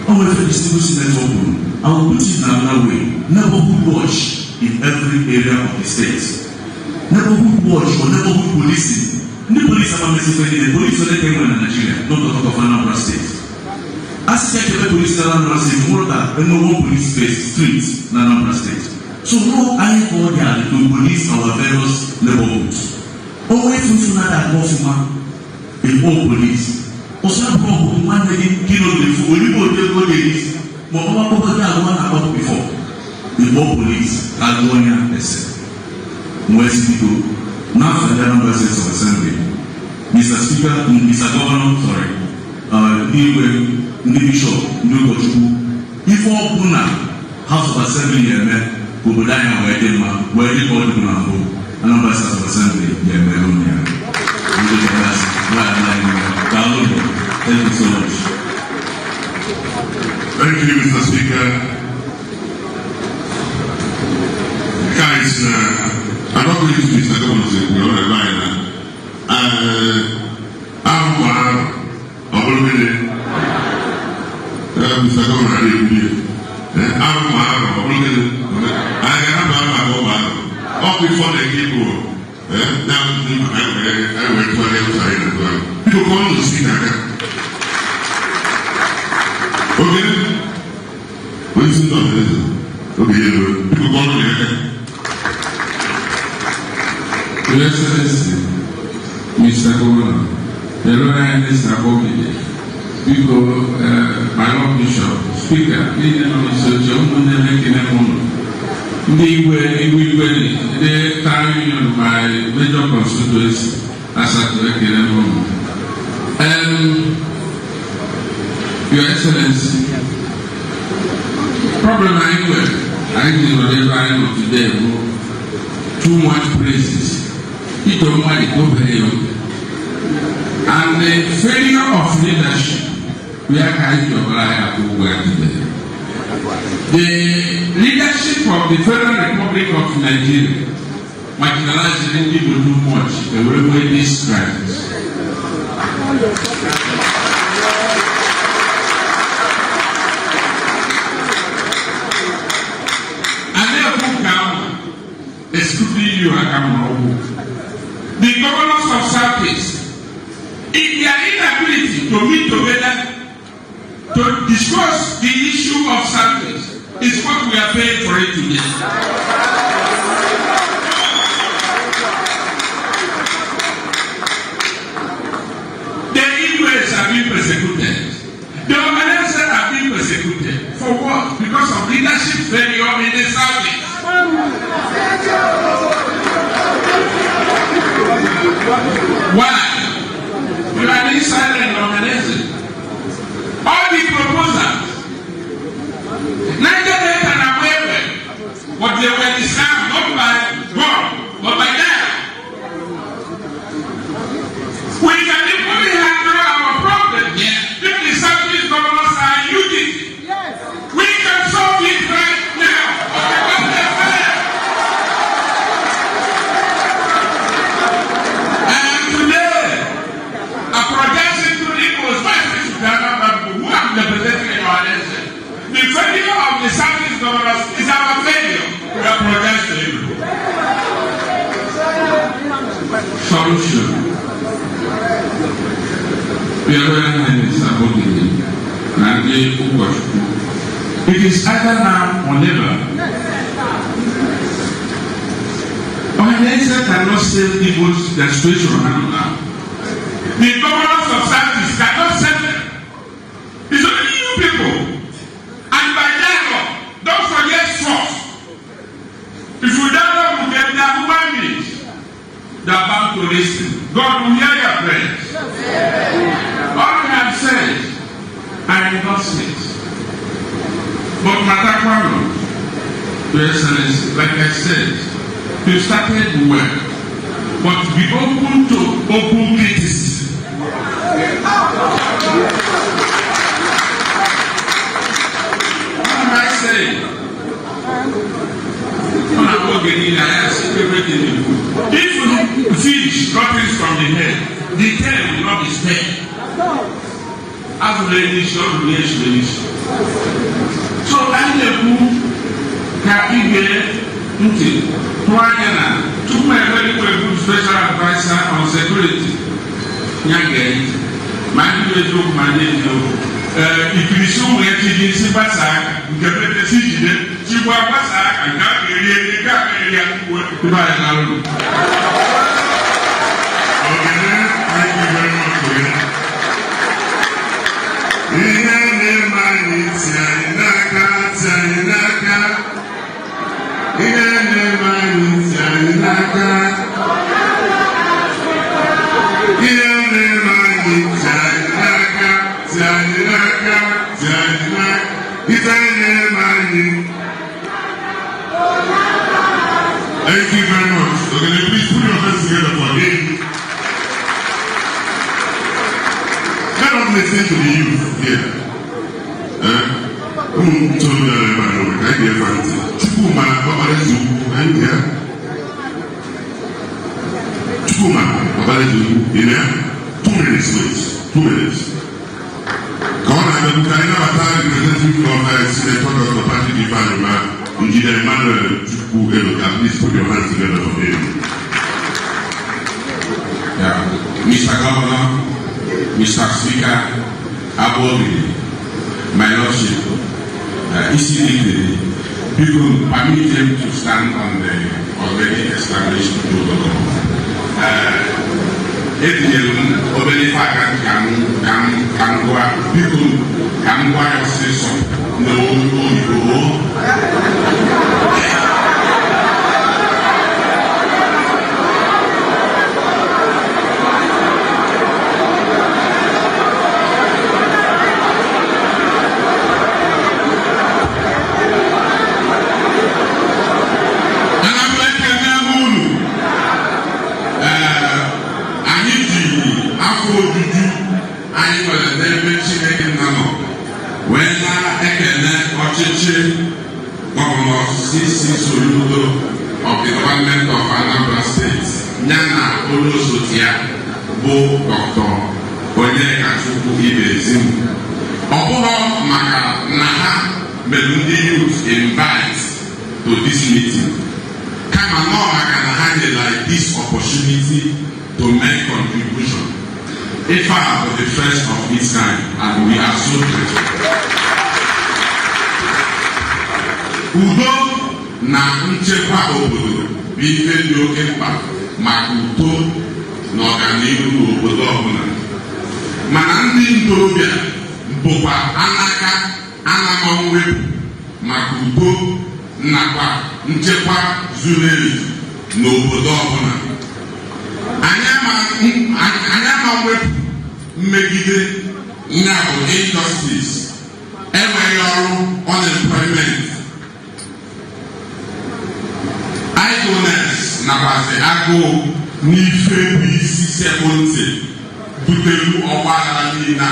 oh, if it's network, I will put it in another way. Neighborhood watch in every area of the state. Neighborhood watch or neighborhood policing. The police are the police are the in Nigeria, not the talk of Anambra State. As the police in Anambra State, more than no one police streets in Anambra State. So no I call there to police our various neighborhoods. Always to that government in all police. Also, problem one day, kilo the food, we will take what it is. Mama Papa one about before. The more police, California, West People, now for the Anambra State of Assembly. Mr. Speaker, Mr. Governor, sorry, New Bishop, New Kochuku, before Puna, House of Assembly, who would die and where they call the Bunambo, Anambra State of Assembly, Thank you so much. Thank you, Mr. Speaker. Guys, I'm not going to be Mr. Governor, you're on the line. Mr. Governor, I'm before they give you. Now, I went to the outside as well. People come to speak again. Okay? What is it on this? Okay, people come to the again. Your Excellency, Mr. Governor, the Lord and Mr. Bobby, people, my Lord Bishop, Speaker, the carrying my major constituency as at the Your Excellency, problem I think whatever I know today, too much places. It don't want to go very young. And the failure of leadership, we are kind of like to work today. The leadership of the Federal Republic of Nigeria marginalizing people too much the way this crisis. And therefore come, excluding you and the governors of Southeast, in their inability to meet together to discuss the issue of Southeast is what we are paying for it today. The Igbo's are being persecuted. The organizers are being persecuted. For what? Because of leadership failure in the Southeast. Why? You are being silent organizing. All the proposals, neither they can aware what they were designed not by God, but by them. We can equally handle our problem here if the Southeast governors are unity. We can solve it right now. Because they're fair. And today, apologizing to the Igbo's message to Anambra, who are representing our nation. The failure of the Southeast governors is our failure. We apologize to you. Solution. We are going to support it is either now or never. Organizers cannot save Igbo's situation now. The governors of Your Excellency, like I said, you started well, but be open to open criticism. What am I saying? If fish dropping from the head, the tail will not be spared. As relation. So I never can be to my very good special advisor on security. My little man, if you show me a TG Basa, you can let the city, Chihuahua Basa, and not really Thank you very much. Thank you very much. Okay, please put your hands together for him. Let us listen to the youth here. Two minutes. Come on, I'm going to have representative of Senator of Party Department. Engineer Emmanuel, please put your hands together for him. Mr. Governor, Mr. Speaker, Abobi, my Lordship, people permit him to stand on the already established protocol. Governor C.C. Soludo of the government of Anambra State, Nyana Olosotia, Bo Dr. Onyekachukwu Ibezim. Obuho maka naha Melundi youth invite to this meeting. Kama no maka naha they like this opportunity to make contribution. IFA was the first of its kind, and we are so grateful. Udo na nchekwa obodo bụ ife dị oke mkpa maka uto na ọganihu n'obodo ọbụla. Mana ndị ntorobịa bụkwa anama mwepụ maka udo nakwa nchekwa zuru ezu n'obodo ọbụla. Anyị ama mwepụ mmegide ya bụ injustice, enweghị ọrụ, unemployment, idleness nakwazi agụụ n'ife bụ isi sekọndịrị butelu ọgbaghara niile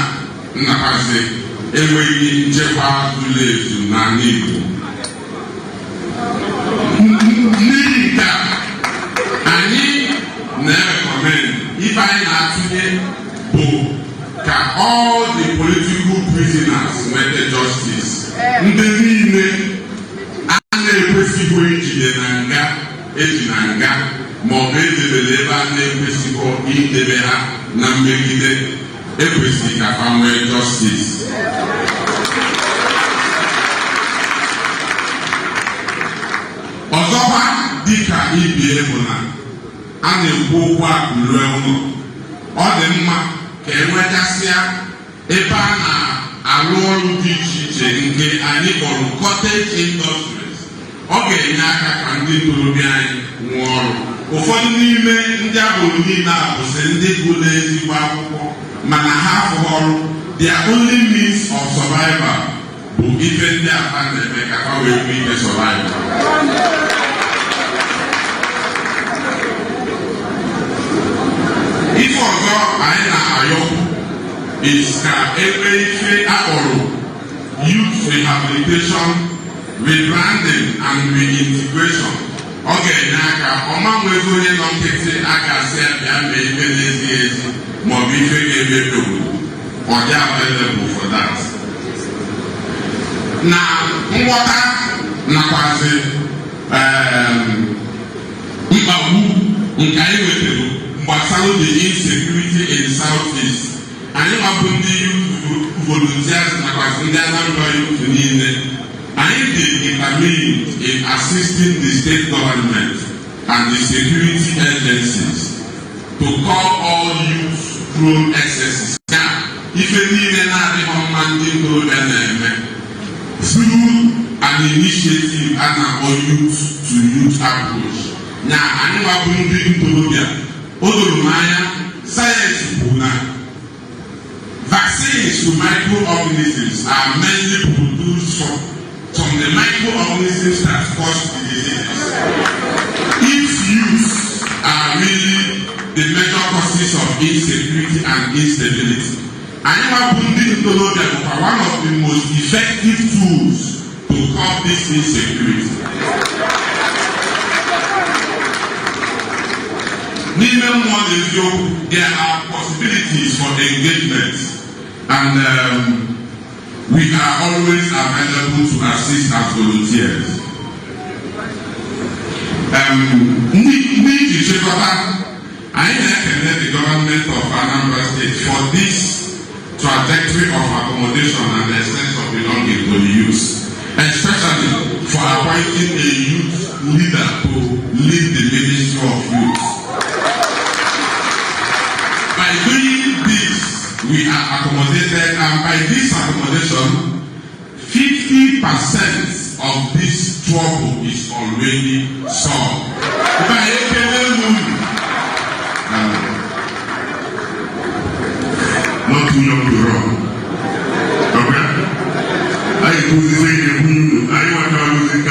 nakwazi enweghị nchekwa zuru ezu n'ala Igbo. N'ihi nke anyị na-recommend ife anyị na-atụnye bụ ka all the political prisoners nweta justice. Ndị niile a na-ekwesịghị ijide na nga eji na nga ma ọ bụ edebere ebe a na-ekwesịghị idebe ha na mmegide ekwesịghị ka ha nwee justice. Ọzọkwa dịka ibie bụ na a na-ekwu okwu akụlue ụlọ, ọ dị mma ka enwetasịa ebe a na-arụ ọrụ dị iche iche nke anyị kpọrọ cottage industries. Ọ ga-enye aka ka ndị ntorobịa anyị nwee ọrụ. Ụfọdụ n'ime ndị agboro niile a bụsị ndị gụrụ ezigbo akwụkwọ mana ha afụghị ọrụ. Their only means of survival bụ ife ndị aba na-eme ka ha wee nwee ike survive. Ife ọzọ anyị na-ayọ is ka ebe ife akpọrọ youth rehabilitation, rebranding and reintegration. Ọ ga-enye aka ọma nwezi onye nọ nkịtị aka si abịa mee ife n'ezighị ezi maọbụ ife ga-emebi obodo. Ọ dị available for that. Na nghọta nakwazi mkpagbu nke anyị wetara gbasara the insecurity in Southeast. Anyị mabụ ndị youth volunteers nakwazi ndị Anambra youth niile. Anyị dị determined in assisting the state government and the security agencies to call all youth-prone excesses. Now, ife niile na-adịghị mma ndị ntorobịa na-eme through an initiative a na-akpọ youth-to-youth approach. Na anyị mabụ ndị ntorobịa, o doro m anya sayensị bụ na vaccines to microorganisms are mainly produced from the microorganisms that cause the diseases. If youth are really the major causes of insecurity and instability, anyị mabụ ndị ntorobịa bụkwa one of the most effective tools to curb this insecurity. N'ime mmụọ na eziokwu, there are possibilities for engagement and we are always available to assist as volunteers. N'iji chịkọta, anyị na-ekele the government of Anambra State for this trajectory of accommodation and the sense of belonging to the youth, especially for appointing a youth leader to lead the Ministry of Youth. By doing this, we are accommodated, and by this accommodation, 50% of this trouble is already solved. Not too young to run. Okay? I do the same thing. I want to lose it. I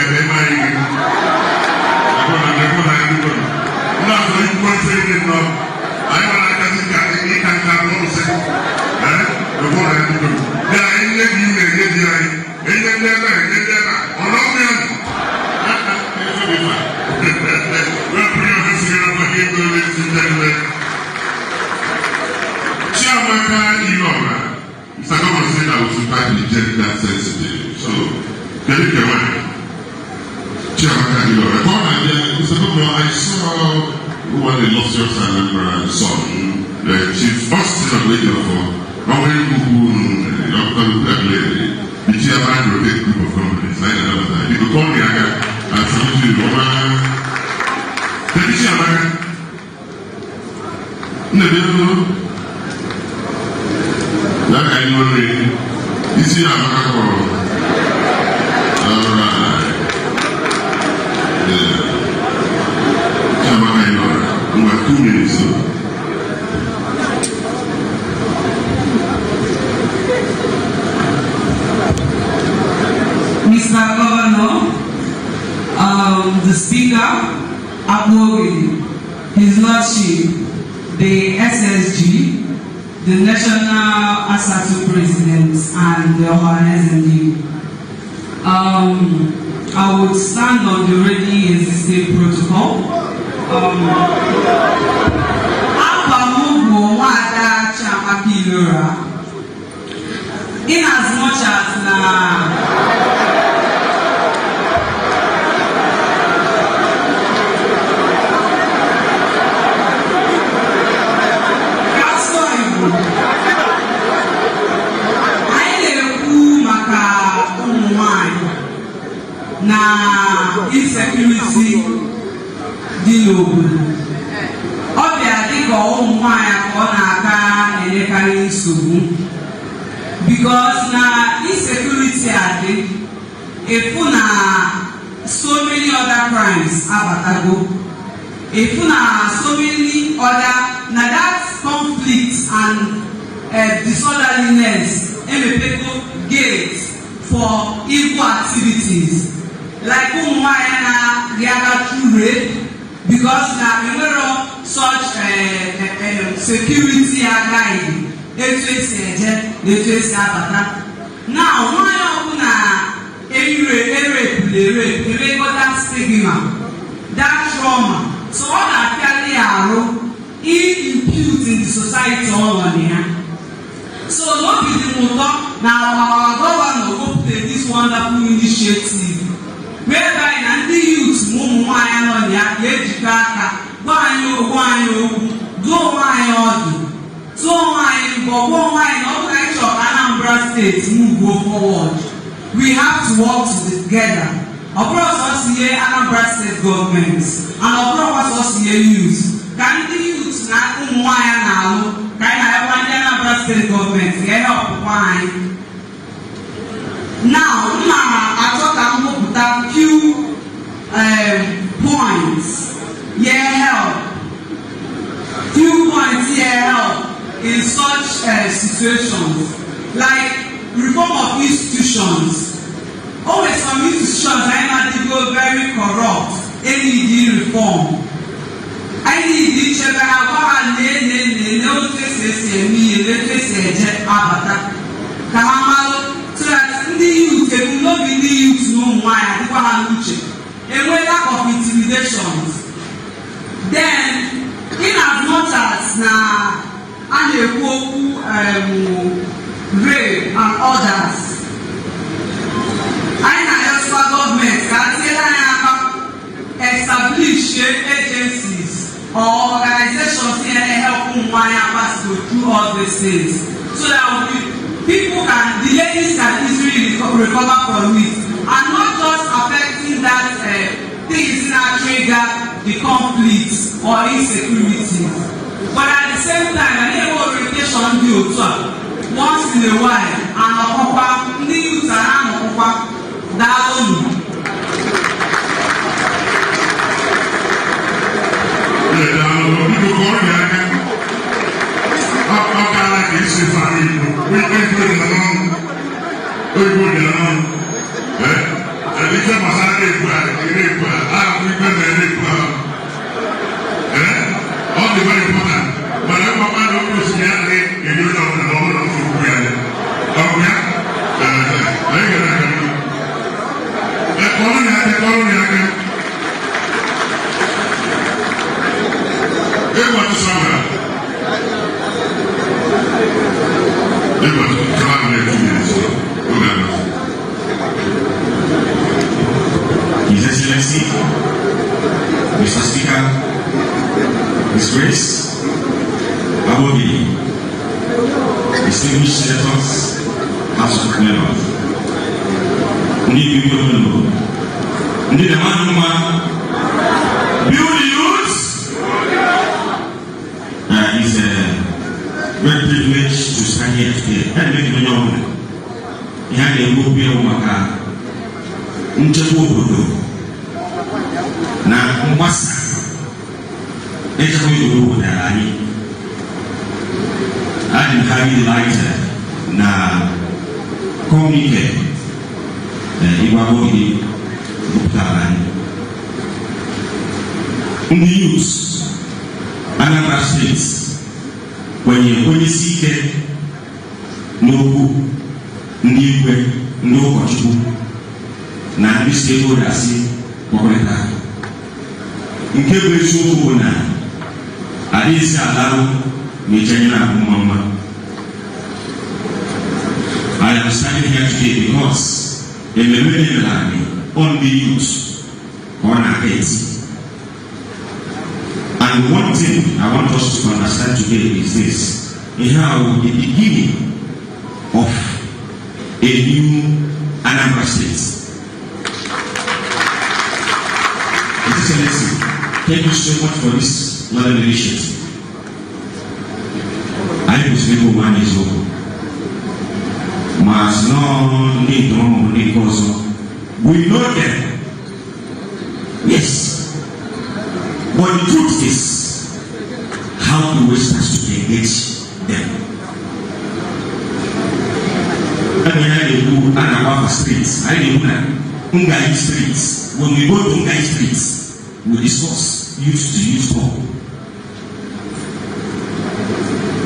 that sensitive. So, can you come on? I saw one illustrious Anambra son, the chief first of Lady of how many people the chairman rotate group of companies, like another time. You could call me and salute you over the chairman. No, that I know. Is he a we have 2 minutes. Mr. Governor, the Speaker, His Lordship, the SSG, the National Association President, and the Ohanesandi. I would stand on the already existing protocol. In as much as na insecurity dị n'obodo. Ọ bịa dịka ụmụ nwanyị ka ọ na-aka enyekarị nsogbu because na insecurity adị efu na so many other crimes abatago, efu na so many other na that conflict and disorderliness emepego gate for evil activities. Like through rape, because now we know such security guide. Now, why rape, that stigma, that trauma. So all that carry arrow, it imputes in the society all on here. So no be the motor. Now our governor go play this wonderful initiative, whereby the youth move on ya ejikaka, go so why not like Anambra State move go forward. We have to work together. Of course, us here Anambra State government, and of course us here youth. Can the youth na umwaya now? Can I have Anambra State government help why? Now, I thought I'm going to put a few points. Help. Few points help in such situations, like reform of institutions. Always some institutions are go very corrupt. Any reform. I need each other. So that the youth, they will not be the youth no more. A lack of intimidations. Then, in as much as rape and others, government can establish agencies or organizations here help pass through all these things, so that people can, the ladies can easily recover from it, and not just affecting that things that trigger the conflict or insecurity, but at the same time, an orientation due once in a while, and the youth are down. His Excellency, Mr. Speaker, His Grace, Abobi, distinguished senators, House of Members, it's a great privilege to stand here today and make the young man. Na mwasa eja kwa yudu darani I'm highly delighted na communicate iwabogi kutarani news Anambra State kwenye sike n'okwu ndị igwe ndị ụkọchukwu na ndị Stakeholder'S kpọkọrịta nke bụ eziokwu bụ na adịghịzi alarụ na-echenye na mma. I am standing here today because ememe on the youth on our heads. And one thing I want us to understand today is this: how the beginning of a new Anambra State. Excellency, thank you so much for this lovely initiative. I was able to manage it. Mas no need also. We know them. Yes. But the truth is, how do we start to engage them? our streets. I know that Ungai streets. When we go to Ungai streets, we discuss youth to youth talk.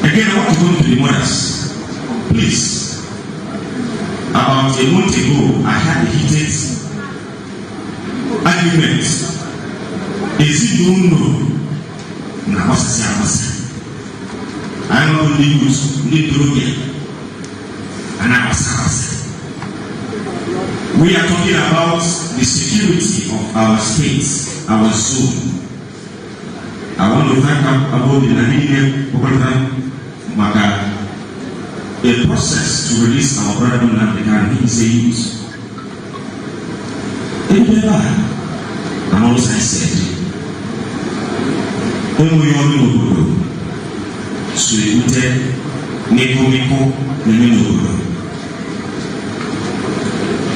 Again, I want to go to the mothers. Please. About a month ago, I had a heated argument. Is it don't know? Now, what's the answer? I don't know the use, need to look at. And I was we are talking about the security of our states, our zone. I want to thank about the Namibian Maka, a process to release our brother Anambra. He is a youth. And also I said, we all know so you tell Neko Nemo.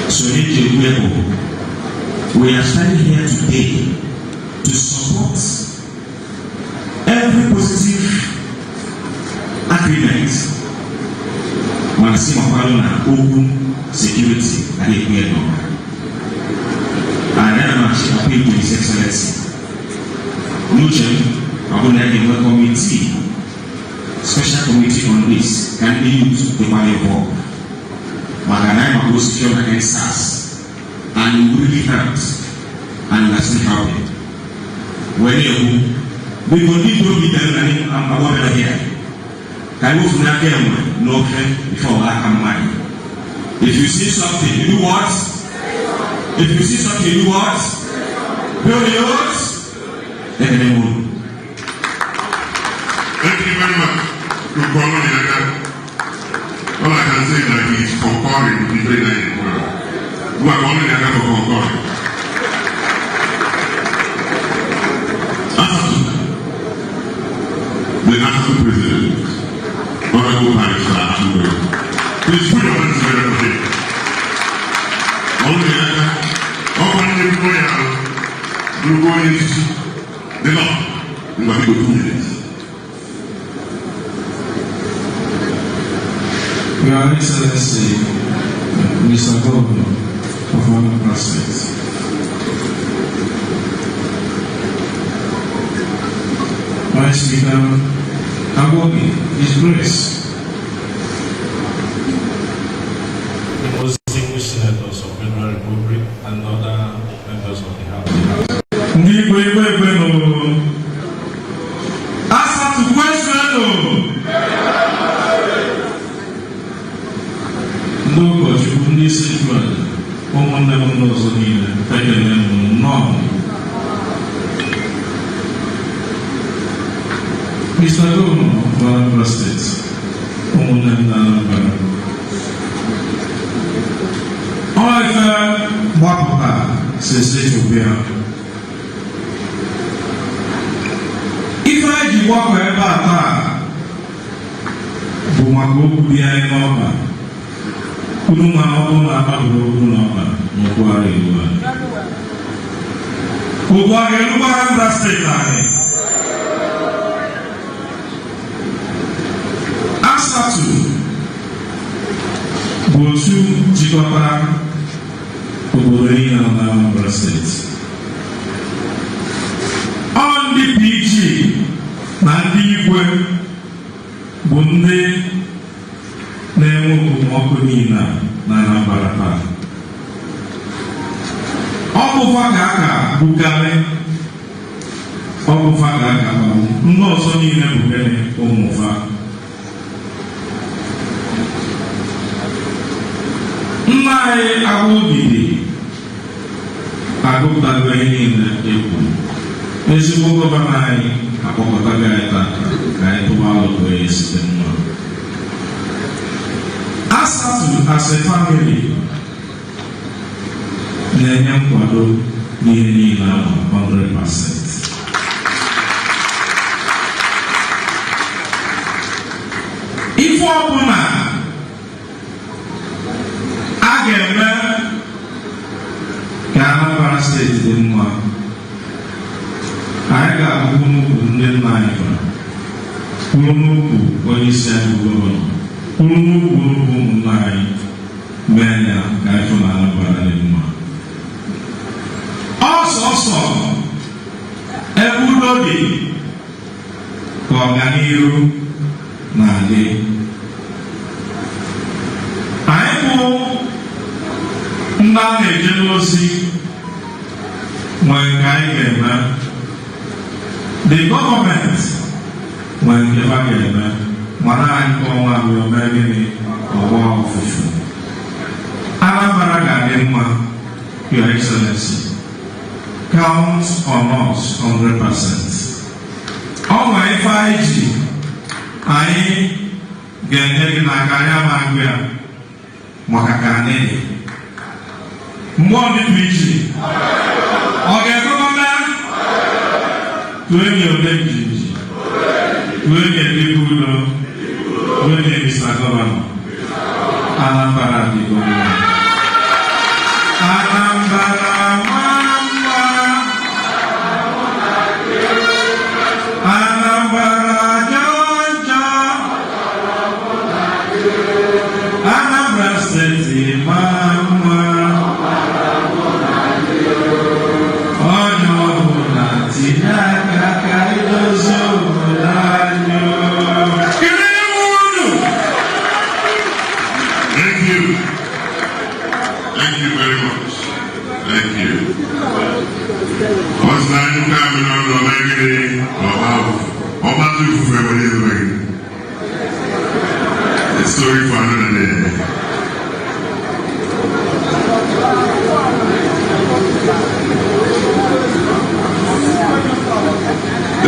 So we are standing here today to support every positive agreement. Open security and a clear number. And then I'm actually appealing to His Excellency. I'm going to have a committee, special committee on this, can be used to buy a ball. Maganai will secure against SARS and really hurt and that's not happening. When we will need to be done and over here. I will not get no friend before I come money. If you see something, you do what? If you see something, you do what? Build yours. Then they move. Thank you very much. All I can say is that he is concurring with the very nice world. We are only there for concurring. The National President, Honorable Barrister Anambra, please put your hands together for him. Only there, we go into the law. We will go 2 minutes. Your Excellency, Mr. Governor of Anambra State, Vice Speaker Abobi, His Grace, the most distinguished senators of the Federal Republic and other members of the House. Answer to question. N'ụbọchị ndị isi Israel, ụmụnne m ndị ọzọ niile, ekele m nnọọ. Mr. Governor of Anambra State, ụmụnne m na Anambra. Ọ ife gbapụta si steeti Obia. Ife eji gbapụ ebe a taa bụ maka okwu dị anyị n'ọba. Unu ma ọ bụrụ na akpaburu okwu n'ọba n'ụkwara iwu a. Ụkwara iwu Anambra steeti anyị. Asatụ bụ otu jikọtara obodo niile nọ n'Anambra steeti. Ọ ndị PG na ndị igwe bụ ndị na-enwe okpomọkụ niile na Anambra taa. Ọ bụfa ga-aka bugarị, ọ bụfa ga-aka ndị ọzọ niile bụ gịnị ụmụfa. Nna anyị Agụogidi agụpụtago ihe niile ekwu. Ezigbo gọvanọ anyị akpọkọtago anyị tata ka anyị tụba alụkọ ya site mma. Asatụ as a family na-enye nkwado n'ihe niile ahụ 100%. Ife ọbụla a ga-eme ka Anambra steeti dị mma, anyị ga-abụ n'ukwu ndị nna anyị bara, kwuru n'ukwu onye isi anyị bụ gọvanọ, kwuru n'ukwu ụmụnna anyị, mee ya ka ịfụ na Anambra dị mma. Ọsọsọ ebe udo dị ka ọganihu na-adị. Anyị bụ ndị a na-eje n'ozi nwere nke anyị ga-eme. The government nwere nke ha ga-eme, mana anyị nke ọnwa abụọ mee gịnị ọgba ọfụfụ. Anambra ga-adị mma, Your Excellency. Count on us 100%. Ọ nwere ife anyị ji anyị ga-enye gị n'aka anyị amaghị ya maka ka anyị dị. Mmụọ dị iji ọ ga-ekwekọta tụọ enyi ole njiji tụọ enyi ndị ụlọ tụọ enyi Mr. Gọvanọ. Anambra dịgo mma. Anambra mama. Anambra jọjọ. Anambra steeti mama. Onye ọbụla tinye aka ka idozi obodo anyị. Thank you very much. Thank you. What's that you coming on the leg? How about you for everybody? A story for another day.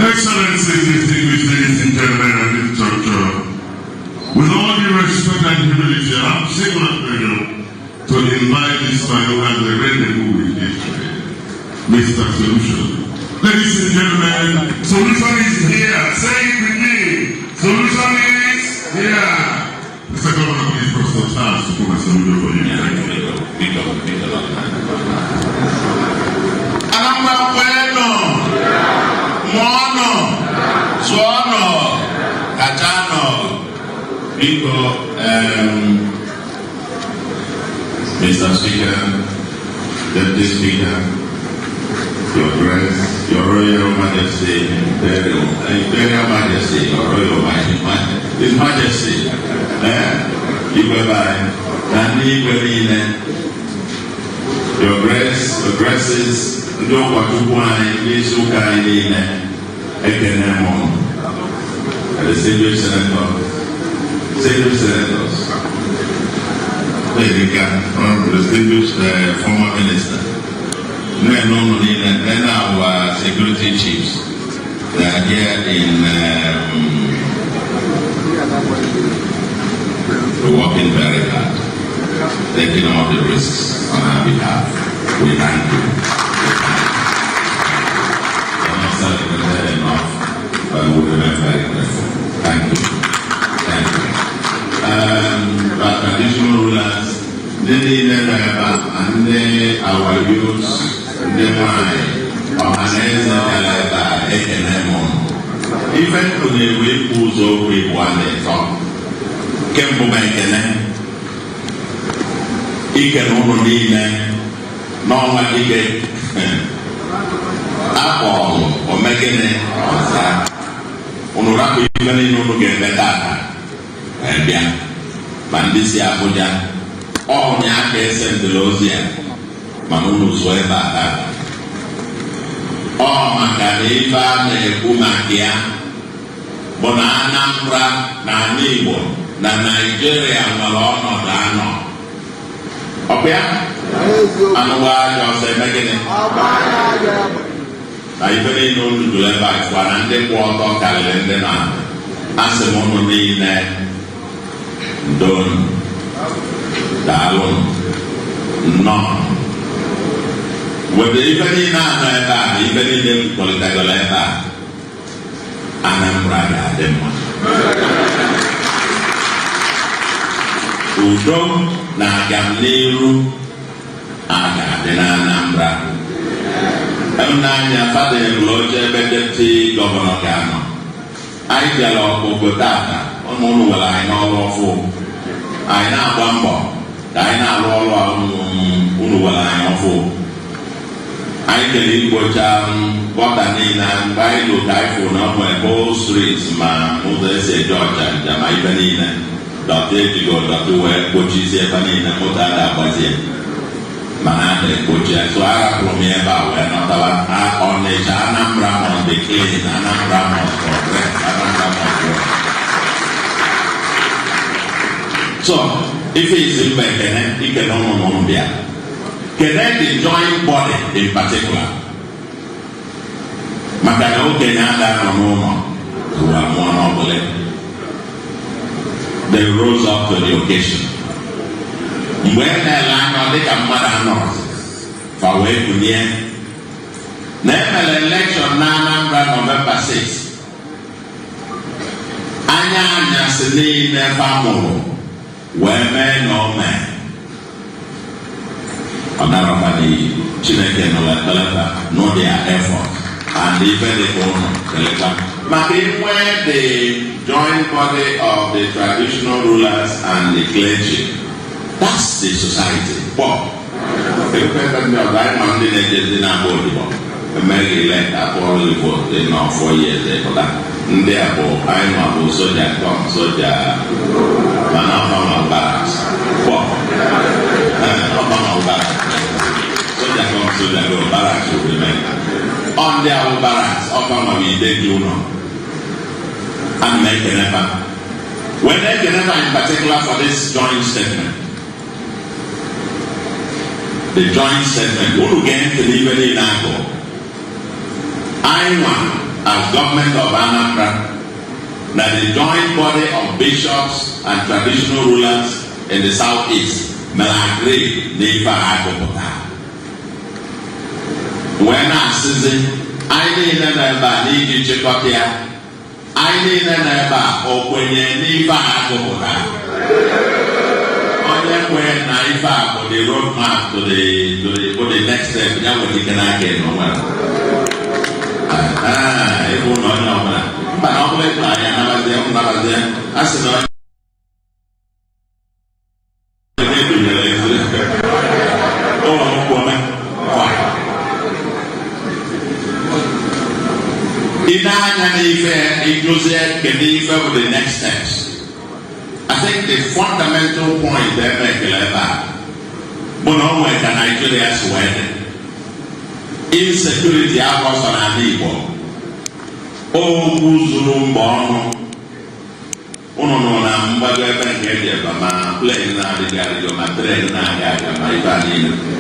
Excellencies, distinguished ladies and gentlemen, and this doctor, with all due respect and humility, I'm single to invite this man who has a rendezvous with history, Mr. Solution. Ladies and gentlemen, Solution is here. Say it with me. Solution is here. Mr. Governor, please press the stars to put a solution for you. Anambra bueno, mono, suono, cachano, Biko, Mr. Speaker, Deputy Speaker, Your Grace, Your Royal Majesty, Imperial Majesty, Your Royal Majesty, His Majesty, Your Grace, Your Graces, Your Watubuai,Lisukai, Ekenemon, and the Distinguished Senators, distinguished former minister, then our security chiefs. They are here working very hard, taking all the risks on our behalf. We thank you. We are not celebrated enough, but we remain very grateful. Thank you. Thank you. Our traditional rulers, they and our youths, they mind, even to the way who's over one talk, Kempo Bankene, he can only no one he get Apple or making it on that. Honorable, even in order to get better. And yeah, Bandisi Abuja, all the actors and the Lozia, Mamunu Sweba, all Macariva, Umakia, Bonanambra, Nanibo, na Nigeria, Malon, Dano. Okay? And why you say making I even know to do it back one and the water calendar. As a monolith, Don Dalon none. With the evening that even in the political letter, Anambra Demon. Udo na Gamliru Aga de Anambra. Emnanya Father Loje Deputy Governor Gano. I tell of Bogota, on Monu, I know of I now Bambo, ka anyị na-alụ ọrụ a unu gwara anyị ọfụ. Anyị kere igbocha bọta niile mgbe anyị lụ ka anyị fụ na ọ nwere whole street ma ụzọ esi eje ọcha nja ma ibe niile dọta ejigo dọta wee kpochizie ebe niile moto a ga-agbazie mana a na-ekpochi ya. So arapụrụ m ebe a wee nọtawa Ọnịcha, Anambra must be clean, Anambra must progress, Anambra must grow. So ife isi mba ekene ikene ụmụ bịa kene the joint body in particular maka na okenye ada nọ n'ụlọ ruo amụọ n'ọbụla. They rose up to the occasion. Mgbe e na-ele anya ọ dịka mmadụ anọ fa wee kunie na emere election na Anambra November 6. Anya anyasị niile fa mụrụ wee mee na o mee. Ọ darọba n'iyi Chineke nọla ekpeleta n'ụdị ya effort and ife dịka ụlọ kelekwa maka inwe the joint body of the traditional rulers and the clergy. That's the society. But if you have ndị ọzọ anyị ma ndị na-ejezi na-agba odibo emeghị elect akpọrọ Igbo dị nọ 4 years ịpụta ndị a bụ anyị ma bụ soja kom soja mana ọfama barracks ọfama barracks soja kom soja go barracks will remain on their barracks ọfama bụ ide dị ụlọ and make an effort when they can never in particular for this joint statement. The joint statement, who get to live in Ango. I want, as government of Anambra, that the joint body of bishops and traditional rulers in the southeast may agree Nifa Agopota. When I see I need a neighbor, need to check up here. I need a neighbor, or when you Nifa Agopota. When I found the roadmap to the next step, now we can again. It will not know. But I'll let my another there. I said, oh, woman. In the next steps. I think the fundamental point there make Nigeria's wedding. Insecurity across on an Igbo. Oh, Uzurumbono. Uno na mbaga ebenge ma plane na digario ma train na gaga ma ibani.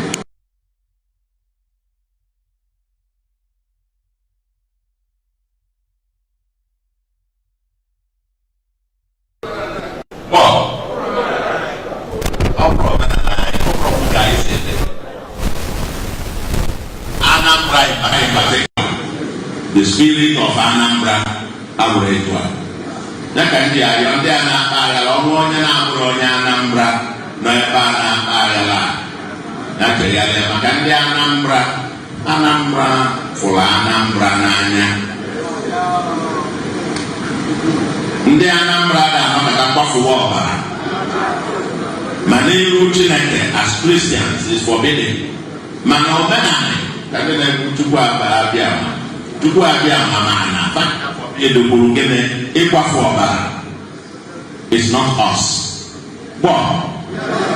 The spirit of Anambra Aboriginal. Nakandi ayo ndi anakala omonye na abronye Anambra no eba na ayala. Nakayale makandi Anambra fula Anambra nanya. Ndi Anambra da amaka kwafu woba. Maniru Chineke as Christians is forbidden. Mana omenani kadene kuchukwa abia. Tuku abia amana edokuru kene ikwafu ọbara. It's not us. But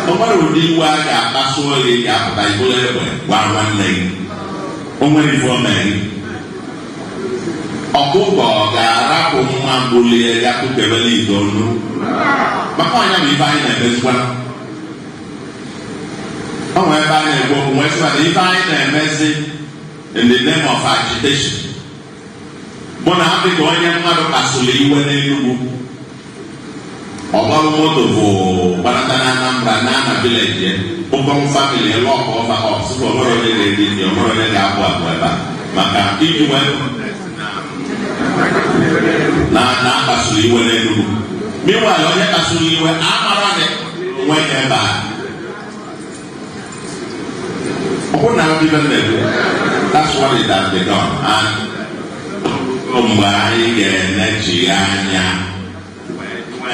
ọgbara ụdị iwe a ga-akpasu oyi ga-apụta ibolo egbe gwa nwanne gị. O nwere ife omeri. Ọkụkọ ga-arapụ nwa mbulie ya kụkebele itoolu. Maka ọnya bụ ife anyị na-emezikwa. Ọ nwere ebe anyị na-ekwu okwu nwee sịkwa na ife anyị na-emezi in the name of agitation. Mona Africa onye mmadụ kpasụrụ iwe n'Enugu. Ọgbarụ moto bụ gbanata na Anambra na village ụkọm family lọk ọfa ọsụfụ ọmụrụ onye na-eri ndị ọmụrụ onye ga-abụ abụ ebe a maka iji wee na-akpasụrụ iwe n'Enugu. Meanwhile onye kpasụrụ iwe amara na nwe ya ebe a. Ọ bụrụ na ndị na-ekwu that's what it has become. And mgbe anyị ga-enechi anya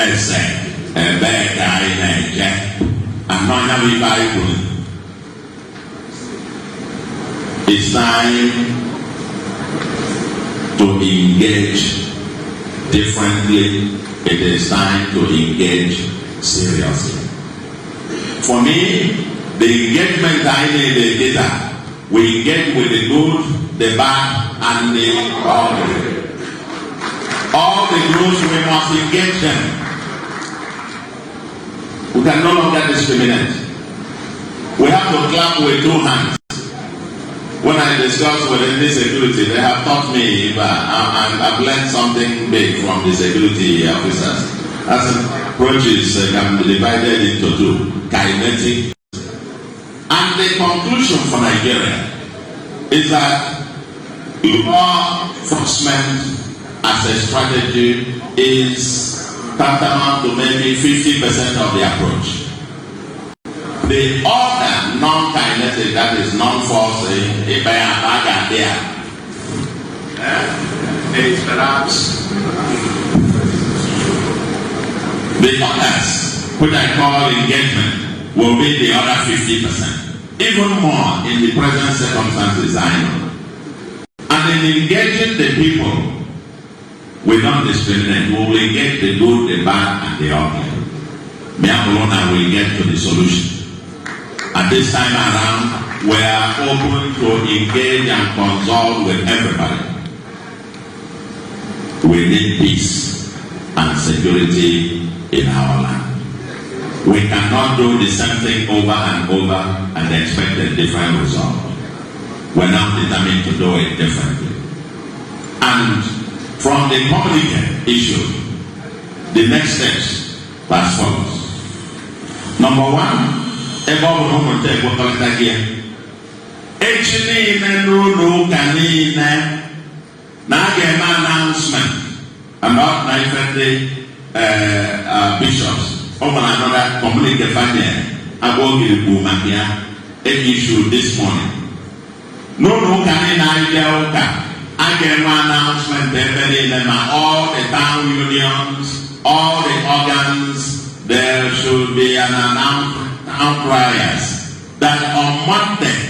ese ebee ka anyị na-eje and non Bible. It's time to engage differently. It is time to engage seriously. For me, the engagement I need is that we engage with the good, the bad, and the ugly. All the groups, we must engage them. We can no longer discriminate. We have to clap with two hands. When I discuss with the security, they have taught me, I've learned something big from the security officers. As approaches can be divided into two, kinetic. And the conclusion for Nigeria is that law enforcement as a strategy is tantamount to maybe 50% of the approach. The other non-kinetic, that is non-forcing, is perhaps the others, which I call engagement, will be the other 50%. Even more in the present circumstances I know. And in engaging the people, we don't discriminate. We will engage the good, the bad, and the ugly. Miabolona will get to the solution. At this time around, we are open to engage and consult with everybody. We need peace and security in our land. We cannot do the same thing over and over and expect a different result. We're now determined to do it differently. And from the communication issue, the next steps are as follows. Number one, announcement about bishops. Another communicate about the issue this morning. No can I get my announcement all the town unions, all the organs, there should be an announcement, town criers, that on Monday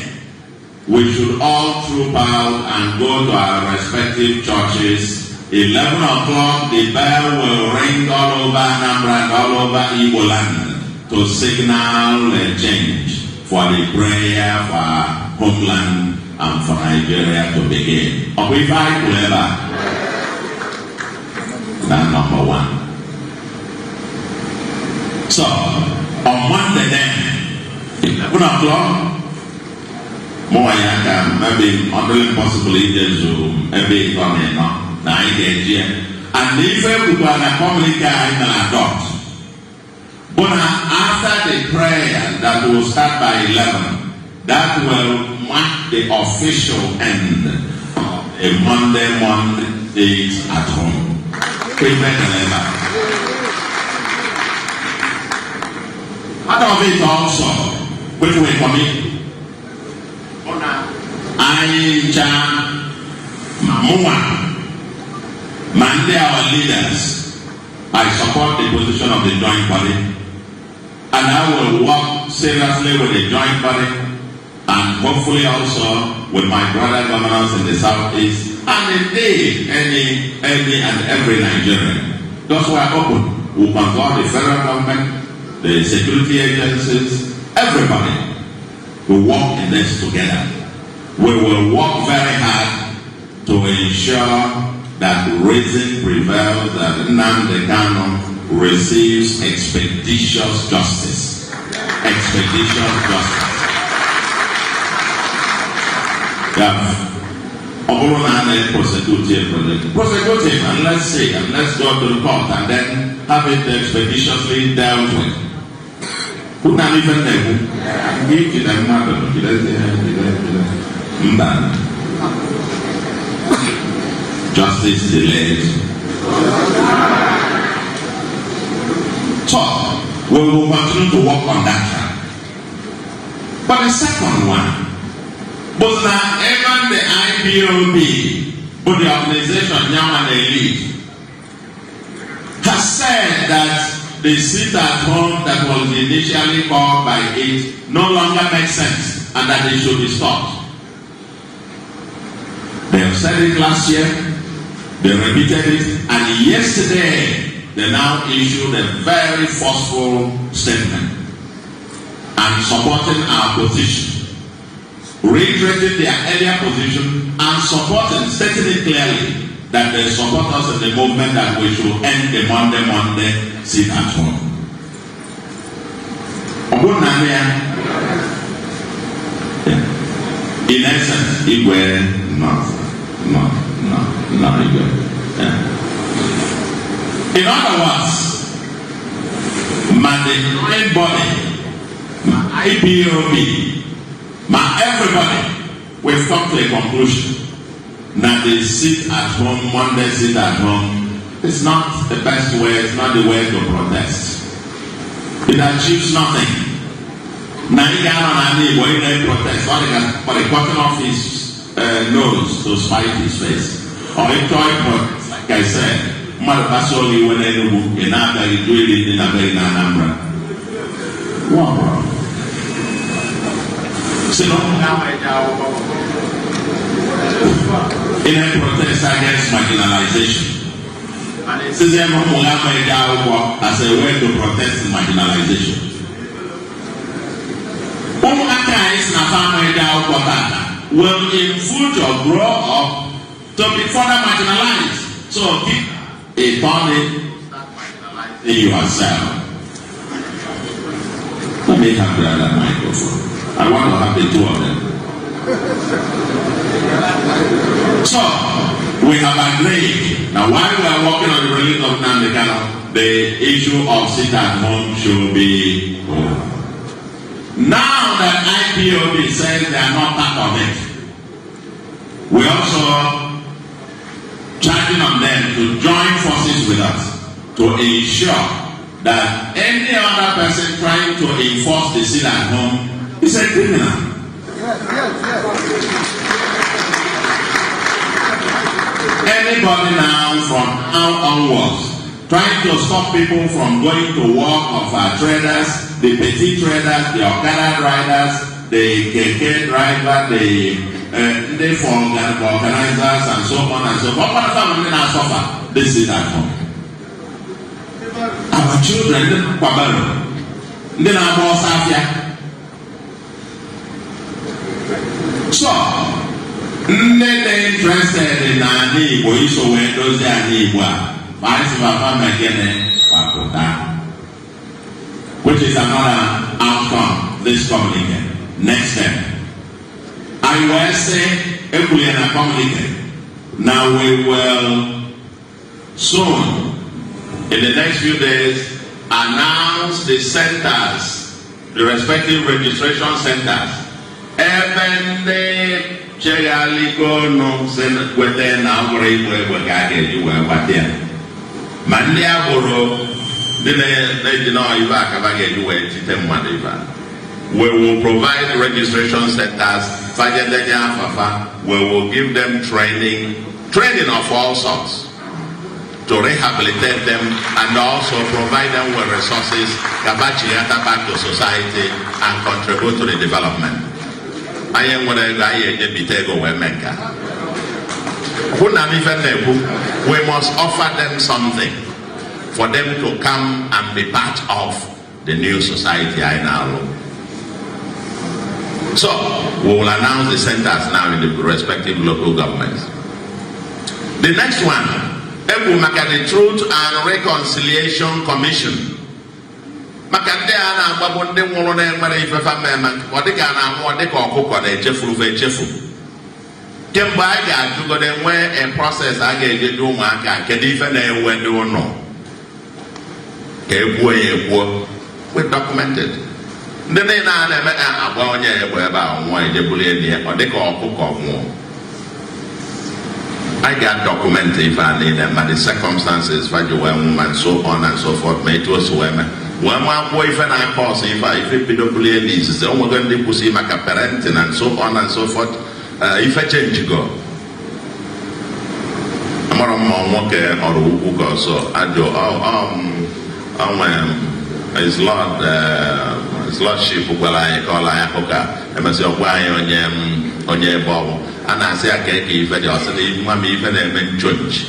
we should all troop out and go to our respective churches. 11 o'clock, the bell will ring all over Anambra and all over Igbo land to signal a change for the prayer for our homeland and for Nigeria to begin. Are we fight clever? That's number one. So, on Monday then, 11 o'clock, more maybe only possibly Zoom, every coming now. And if we can communicate and adopt. But after the prayer that will start by 11, that will mark the official end of a Monday days at home. Part of it also, which we commit, Monday, our leaders, I support the position of the joint body, and I will work seriously with the joint body, and hopefully also with my brother governors in the southeast, and indeed any and every Nigerian. Those who are open, who consult the federal government, the security agencies, everybody will work in this together. We will work very hard to ensure that reason prevails, that Nnamdi Kanu receives expeditious justice. Expeditious justice. Prosecute him and let's see, and let's go to the court and then have it expeditiously dealt with. Who not even give to them justice delayed. So, we will continue to work on that track. But the second one, but now even the IPOB, but the organization Young and Elite, has said that the seat at home that was initially called by it no longer makes sense and that it should be stopped. They have said it last year, they repeated it, and yesterday they now issued a very forceful statement and supporting our position, reiterating their earlier position and stating it clearly that they support us in the movement that we should end the Monday sit at home. In essence, Igwe, no. In other words, my main body, my IPOB, my everybody, we've come to a conclusion that the sit at home, Monday sit at home, is not the best way, it's not the way to protest. It achieves nothing. Now you got on any way they protest, or they cutting off his nose to spite his face. Or a toy protest, like I said, Marabasoli when they do in Anambra. Wow. So in a protest against marginalization. And it says as a way to protest marginalization. Will in future grow up to be further marginalized. So keep a turning in yourself. Let me have the other microphone. I want to have the two of them. So we have agreed. Now while we are working on the release of Namdekano, the issue of sit at home should be over. Now that IPOB says they are not part of it, we also charging on them to join forces with us to ensure that any other person trying to enforce the sit at home is a criminal. Anybody now from now onwards trying to stop people from going to work of our traders, the petty traders, the Okada riders, the KK driver, the organizers and so on and so forth. What are some of them now suffer? This is at home. Our children, they are more savvy. So, they're interested in an Igbo, so when those are Igbo, which is another outcome this communique. Next step. I will say a communique. Now we will soon, in the next few days, announce the centers, the respective registration centers. Even the Chegaliko no send within our Mandia Boro, we will provide registration centers. We will give them training of all sorts to rehabilitate them and also provide them with resources back to society and contribute to the development. I am what I we must offer them something for them to come and be part of the new society I now know. So we will announce the centers now in the respective local governments. The next one, the Truth and Reconciliation Commission. Kemgbe a ga-ajụgode nwee a process a ga-ejedo ụmụaka kedu ife na-ewe ndị ụlọ ka egbuo ya egbuo we documented ndị niile a na-eme agba onye egbe ebe a nwụọ ejebulie ndị ọ dịka ọkụkọ nwụọ I got documented ife a niile ma the circumstances faji wee nwụma and so on and so forth ma etu o si wee mee wee ma akwụkwọ ife na-akọ ọsọ ife bidobulie n'izizi o nwego ndị kwụsị maka parenting and so on and so forth. If I change go, I'm not nwoke ọrụ ukwu ka ọsọ ajọ his lordship gwara anyị ka ọla ya ụka emesị ọgwa anyị onye ebe ọbụ a na-asị ya ka eke ife dị ọsị na nwa m ife na-eme nchonchi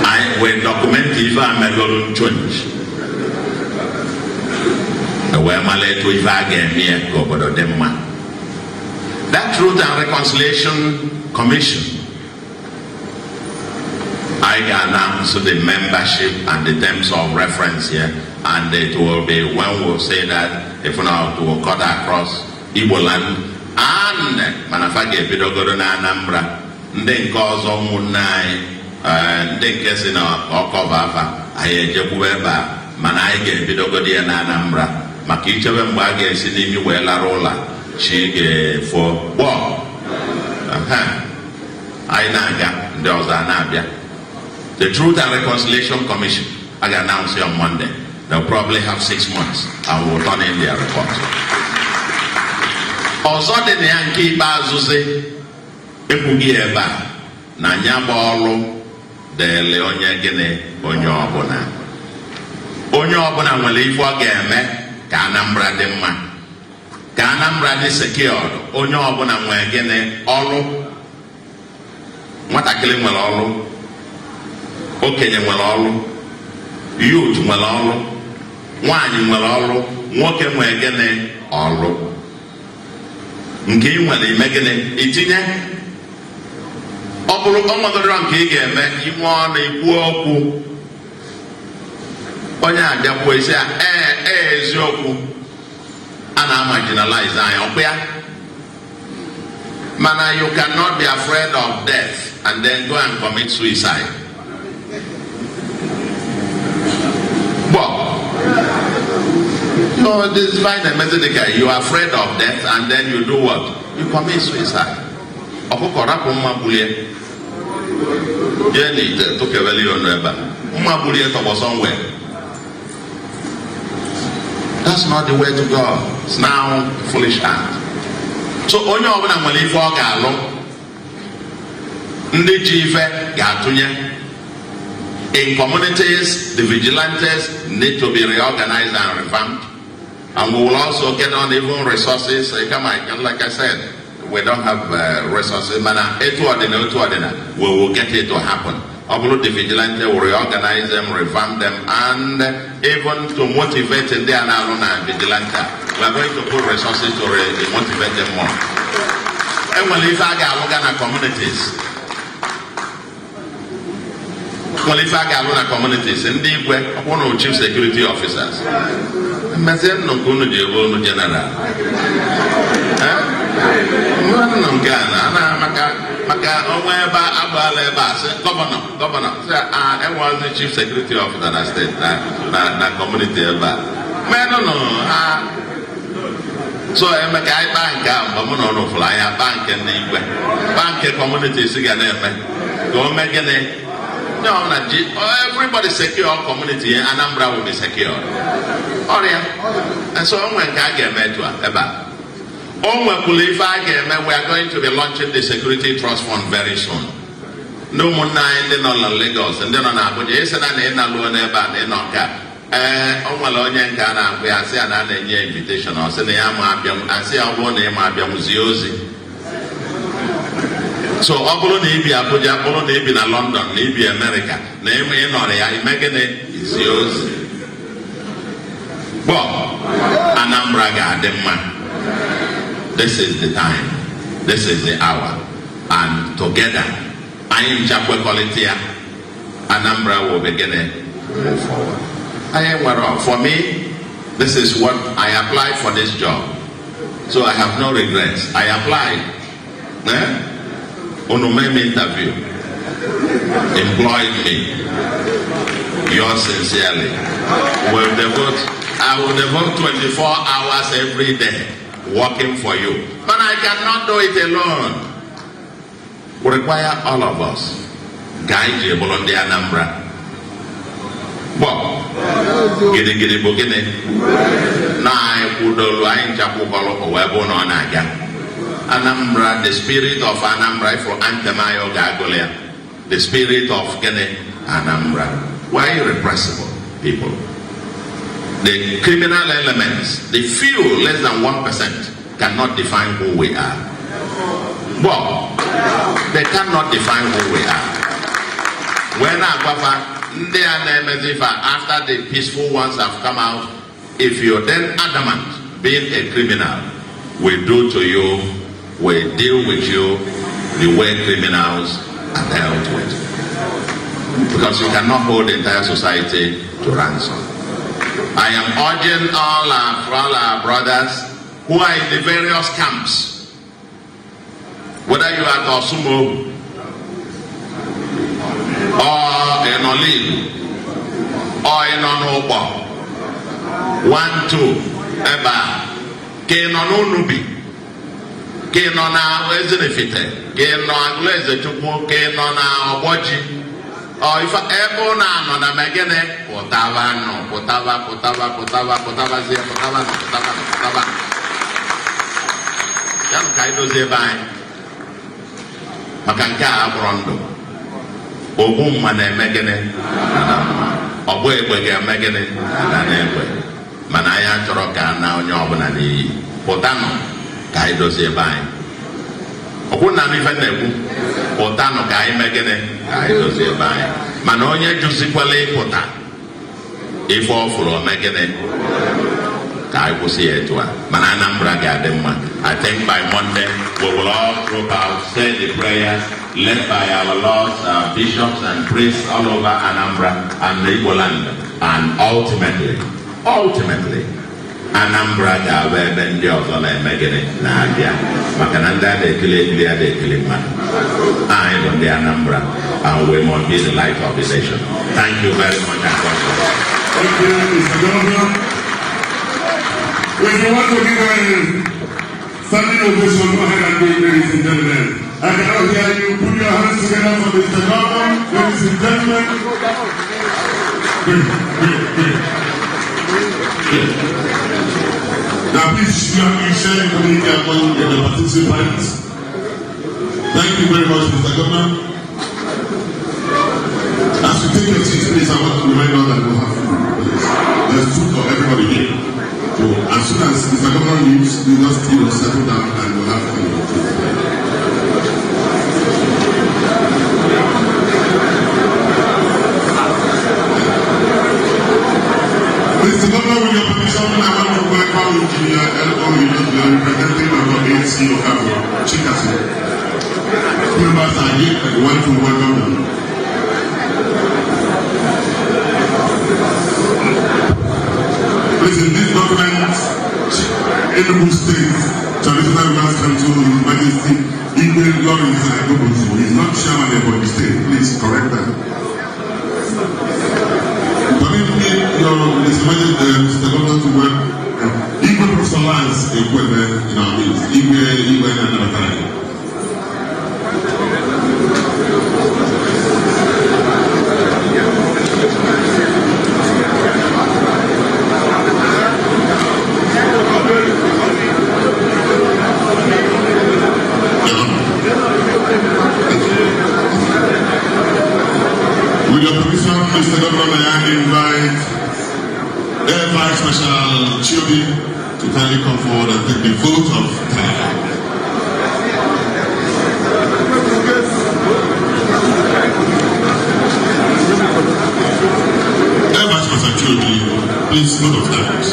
anyị wee dọkụmentị ife a megoro nchonchi wee mara etu ife a ga-eme ya ka obodo dị mma. That Truth and Reconciliation Commission, I can announce the membership and the terms of reference here, and it will be when we'll say that if not to cut across Igbo land and Manafage Bidogoro na Anambra, ndị nke ọzọ ụmụnne anyị ndị nke si na ọkọba afa anyị ejekwuwe ebe a mana anyị ga-ebidogodi ya na Anambra maka ichebe mgbe a ga-esi n'imi wee lara ụla chi ga-efo gbọọ anyị na-aga ndị ọzọ na-abịa. The Truth and Reconciliation Commission, I can announce it on Monday. They'll probably have 6 months and we'll turn in their report. Also, the Yankee Bazuze, Epugi Eba, Nanya Bolo, the Leonia Gene, Onyo Abona. Onyo Abona will leave for game, Anambra Dema. Anambra is secured, Onyo Abona will again, Olo. What I kill him will Olo. Okenye nwere ọrụ, youth nwere ọrụ, nwanyị nwere ọrụ, nwoke nwere gịnị ọrụ. Nke ị nwere ime gịnị itinye. Ọ bụrụ ọnọdụ nke ị ga-eme inwe ọnụ ikwu okwu. Onye abịakwuo isi ya eziokwu a na-marginalize anyị ọkwa ya. Mana you cannot be afraid of death and then go and commit suicide. So despite the message, you are afraid of death and then you do what? You commit suicide. That's not the way to go. It's now foolish act. So onye ọbụla nwere ife ọ ga-alụ ndị ji ife ga-atụnye. In communities, the vigilantes need to be reorganized and revamped. And we will also get on even resources. Like I said, we don't have resources. We will get it to happen. The vigilante will reorganize them, revamp them, and even to motivate them. They are now on vigilante. We are going to put resources to motivate them more. And when we look at communities, communities, and they were one of chief security officers. General. Governor. I was the chief security officer of that state, that community. So I'm a guy bank, fly a bank and the bank communities again. Go make it. No, everybody secure community and Anambra will be secure. Oh yeah. And so when I get met to we are going to be launching the security trust fund very soon. No more nine then on Lagos and then on Abuja. Yes, and then alone about in Oka. We are saying another invitation or say I say I want name Abia. So Obolo Navy Abuja, Obolo Navy na London, Navy America, name in or I imagine it is yours. Well, Anambra Gadema. This is the time, this is the hour, and together, I am Chapel Quality, Anambra will begin to move forward. I am well. For me, this is what I applied for this job, so I have no regrets. I applied. Onumeme interview, employed me. Yours sincerely. I will devote 24 hours every day working for you. But I cannot do it alone. We require all of us. Guide you on the Anambra. Well, gidi bogene. Na kudolo ayin chapu kolo webo no anaga. Anambra, the spirit of Anambra for Antemayo Gagolia, the spirit of Gene Anambra. We're irrepressible people. The criminal elements, the few less than 1%, cannot define who we are. Well, they cannot define who we are. When after the peaceful ones have come out, if you're then adamant, being a criminal, we do to you, we deal with you the way criminals are dealt with. Because you cannot hold the entire society to ransom. I am urging all our brothers who are in the various camps, whether you are Tosumo or in Olive or in Onobo, 1, 2, Eba, Kenonubi, Kenona Wezinifite, Kenon Lezetupo, Kenona Oboji. Oh, if ever now on a megane, potava no, potava. Yan kaido zebai. Makanka abrondo. Obum mane megane. Oboe bwege megane. Ananekwe. Manaya choroka na onye obuna ni potano kaido zebai. Okuna ni feneku. Potano kai megane. Man onye jusikwale pota if all for megane I will see it one. Man Anambra Gadema. I think by Monday we will all group out, say the prayers led by our lords, our bishops and priests all over Anambra and the Igbo land. And ultimately Anambra Gabe ndi ọzọ na-emegide na-abịa maka na ndị a na-ekele mmadụ. I am the Anambra and we must be the light of the nation. Thank you very much. Thank you, Mr. Governor. If you want to give a standing ovation, go ahead and do it, ladies and gentlemen. I cannot hear you. Put your hands together for Mr. Governor, ladies and gentlemen. Now please, you have been sharing community among the participants. Thank you very much, Mr. Governor. As you take your seats, please, I want to remind us that we have food. There's food for everybody here. So as soon as Mr. Governor leaves, we just settle down and we'll have food. Mr. Governor, with your permission, I want to welcome Engineer L.O. representing our ANC Okafor, Chikasi. Members are here and we want to welcome them. Please, in this document, Enugu State Traditional Rulers Council, His Majesty Igwe Lawrence Agobozu is not chairman of the state. Please correct that. Permit me, Mr. Governor, to work. Igwe Professor Lance Ekwebe in our midst. Igwe and Anambra. With your permission, Mr. Governor, may I invite Air Vice Marshal Chiobi to kindly come forward and take the vote of thanks. Air Vice Marshal Chiobi, please vote of thanks.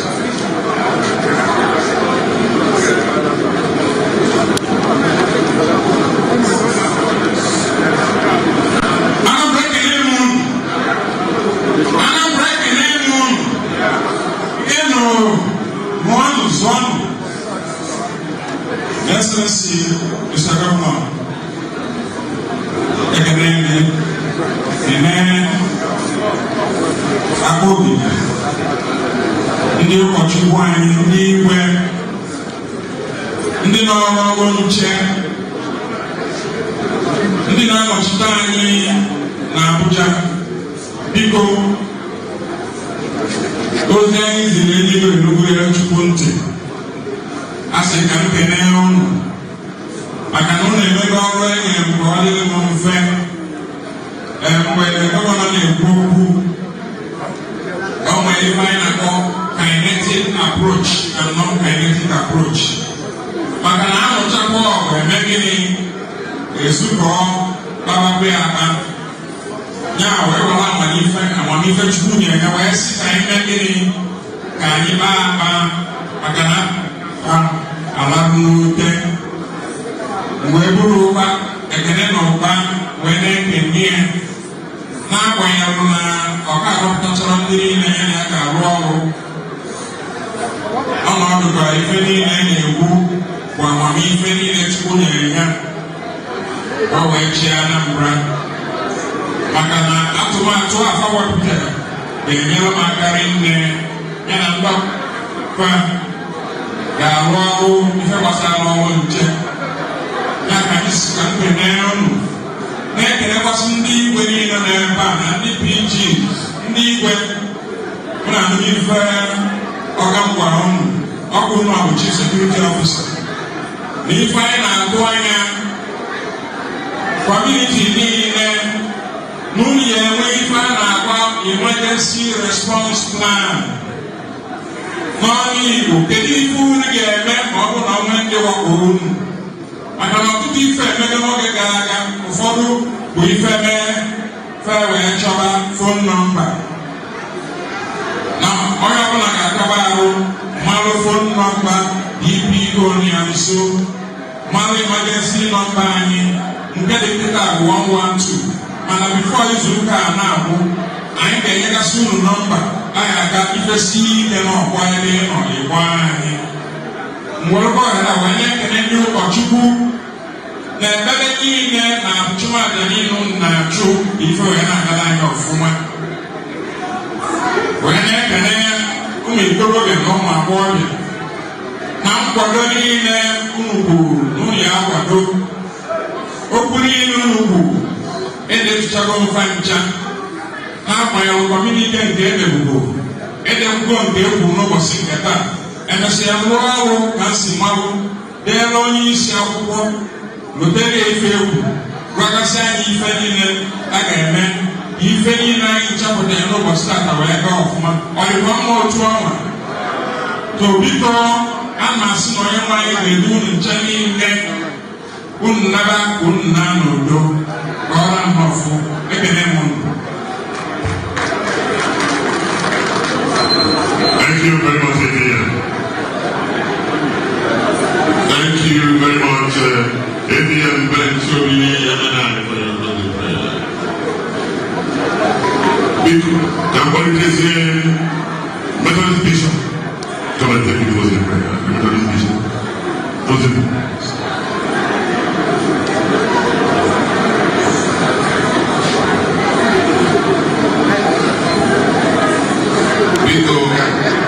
Excellency, Mr. Governor, Akobi, ndị ụkọchukwu anyị, ndị igwe, ndị nọrọ ọrụ nche, ndị na-anọchite anyị na Abuja, biko ozi anyị ziri eluigwe n'ugwu Chukwu ntị. Asị ka m kene ọnụ maka na ụlọ emego ọrụ enye mgbe ọ dịghị m mfe mgbe gọvanọ na-ekwu okwu if I call kinetic approach and non-kinetic approach. But now, we're making a super probably now we will have an effect and one effect junior and I see I'm making Anambra. Makana atụmatụ afọ wepụtara ga-enyere m aka rinne ya na mgbakọ ga-arụ ọrụ ihe gbasara ọrụ nche ya ka anyị si ka mkpene ọnụ na-ekelekwasị ndị igwe niile nọ ebe a na ndị PG ndị igwe mụ na ndị ife ọga m gwara ụnụ ọkụ ụnụ bụ Chief Security Officer na ife anyị na-atụ anya community niile n'ụlọ ya enwe ife a na-agba emergency response plan n'ọnụ Igbo. Kedu ife unu ga-eme ma ọ bụ na onwe ndị wakporo unu? Maka na ọtụtụ ife emege n'oge gara aga, ụfọdụ bụ ife mee fe wee chọba phone number na onye ọbụla ga-akọba arụ mmalụ phone number DPO ya nso mmalụ emergency number anyị nke dị kịta bụ 112. Mana bifo izu ụka a na-abụ anyị ga-enyegasị unu nọmba anyị aga ifesi ike n'ọkwa ebe nọ ịgwa anyị mgberekwa ọhara wee na-ekene ndị ụkọchukwu na ebebe niile na achụmaja niile na-achụ ife wee na-agara anyị ọfụma wee na-ekene ụmụ ikorobịa na ụmụ agbọghọbịa na nkwado niile unu kwuru n'ụlọ ya akwado okwu niile unu kwuru edetuchago mfa ncha n'agbanyeghị kọmunike nke edebugo edebugo nke ekwu n'ụbọchị nke taa emesịa rụọ ọrụ ka nsi mmanwụ deela onye isi akwụkwọ lotere ife egwu gwagasị anyị ife niile a ga-eme ife niile anyị chapụtara n'ụbọchị tata wee gaa ọfụma ọ dịkwa mma otu ọnwa tobiko a na-asị na onye nwaanyị ga-edu unu nche niile unu naba unu na n'udo. Thank you very much, Adrian. Thank you very much, Adrian Benchobini Yamana, for your lovely prayer. Methodist Bishop, come and take it was in prayer. Methodist Bishop, was it?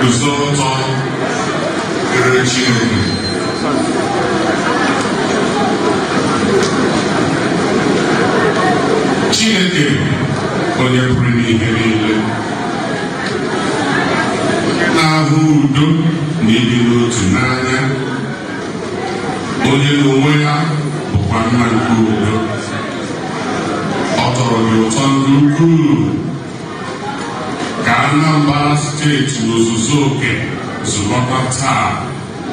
Usoro kere Chineke Chineke onye pụrụ n'ihe niile na-ahụ udo na ịdị n'otu n'anya onye n'onwe ya bụkwa nna nke udo. Ọ tọrọ gị ụtọ nke ukwuu ka Anambra steeti n'ozuzu oke zụkọta taa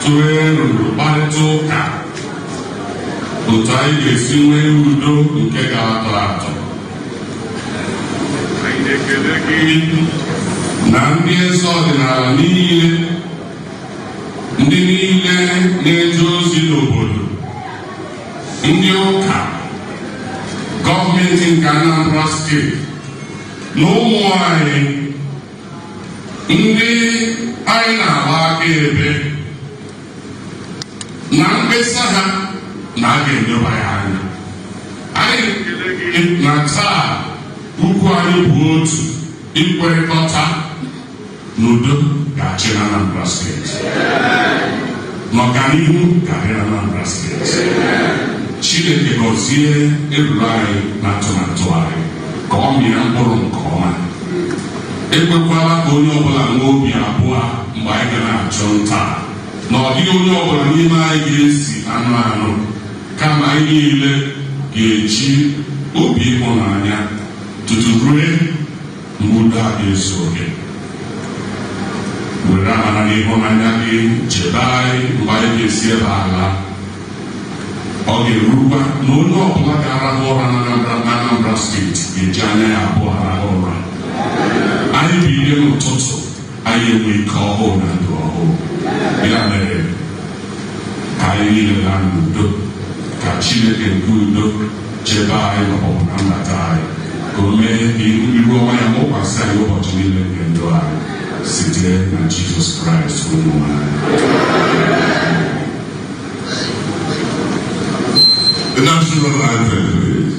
tụrụ elu mkparịta ụka otu anyị ga-esi nwee udo nke ga-atọ atọ. Anyị na-ekele gị na ndị eze ọdịnala niile, ndị niile na-eje ozi n'obodo, ndị ụka, gọọmenti nke Anambra steeti na ụmụ anyị ndị anyị na-agba akaebe na mkpesa ha na a ga-enyeba ya anya. Anyị na-ekele gị na taa ukwu anyị bụ otu ikwerịkọta n'udo ga-achị na Anambra steeti, n'ọganihu ga-adị na Anambra steeti. Chineke gọzie eruru anyị na atụmatụ anyị ka ọ mịa mkpụrụ nke ọma. Ekwekwala ka onye ọbụla nwee obi abụọ mgbe anyị ga na-achụ nta na ọ dịghị onye ọbụla n'ime anyị ga-esi anụ anụ, kama anyị niile ga-eji obi ịhụnanya tutu rue mgbe udo a ga-ezu oke. were amara n'ịhụnanya gị chebe anyị mgbe anyị ga-esi ebe ala. Ọ ga-erukwa na onye ọbụla ga-arahụ ụra n'Anambra steeti ga-eji anya ya abụọ arahụ ụra. Anyị bilie n'ụtụtụ anyị enwe ike ọhụụ na ndụ ọhụụ. Ya mere ka anyị niile gaa n'udo, ka Chineke nke udo chebe anyị maọbụ na mbata anyị, ka o mee ka iru ọma ya mụkwasị anyị ụbọchị niile nke ndụ anyị site na Jizọs Kraịst onye nwe anyị. The national anthem, please.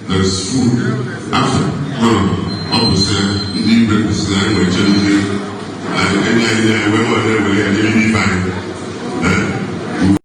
There's food after. No. Obviously, the representative, any idea where they will be fine.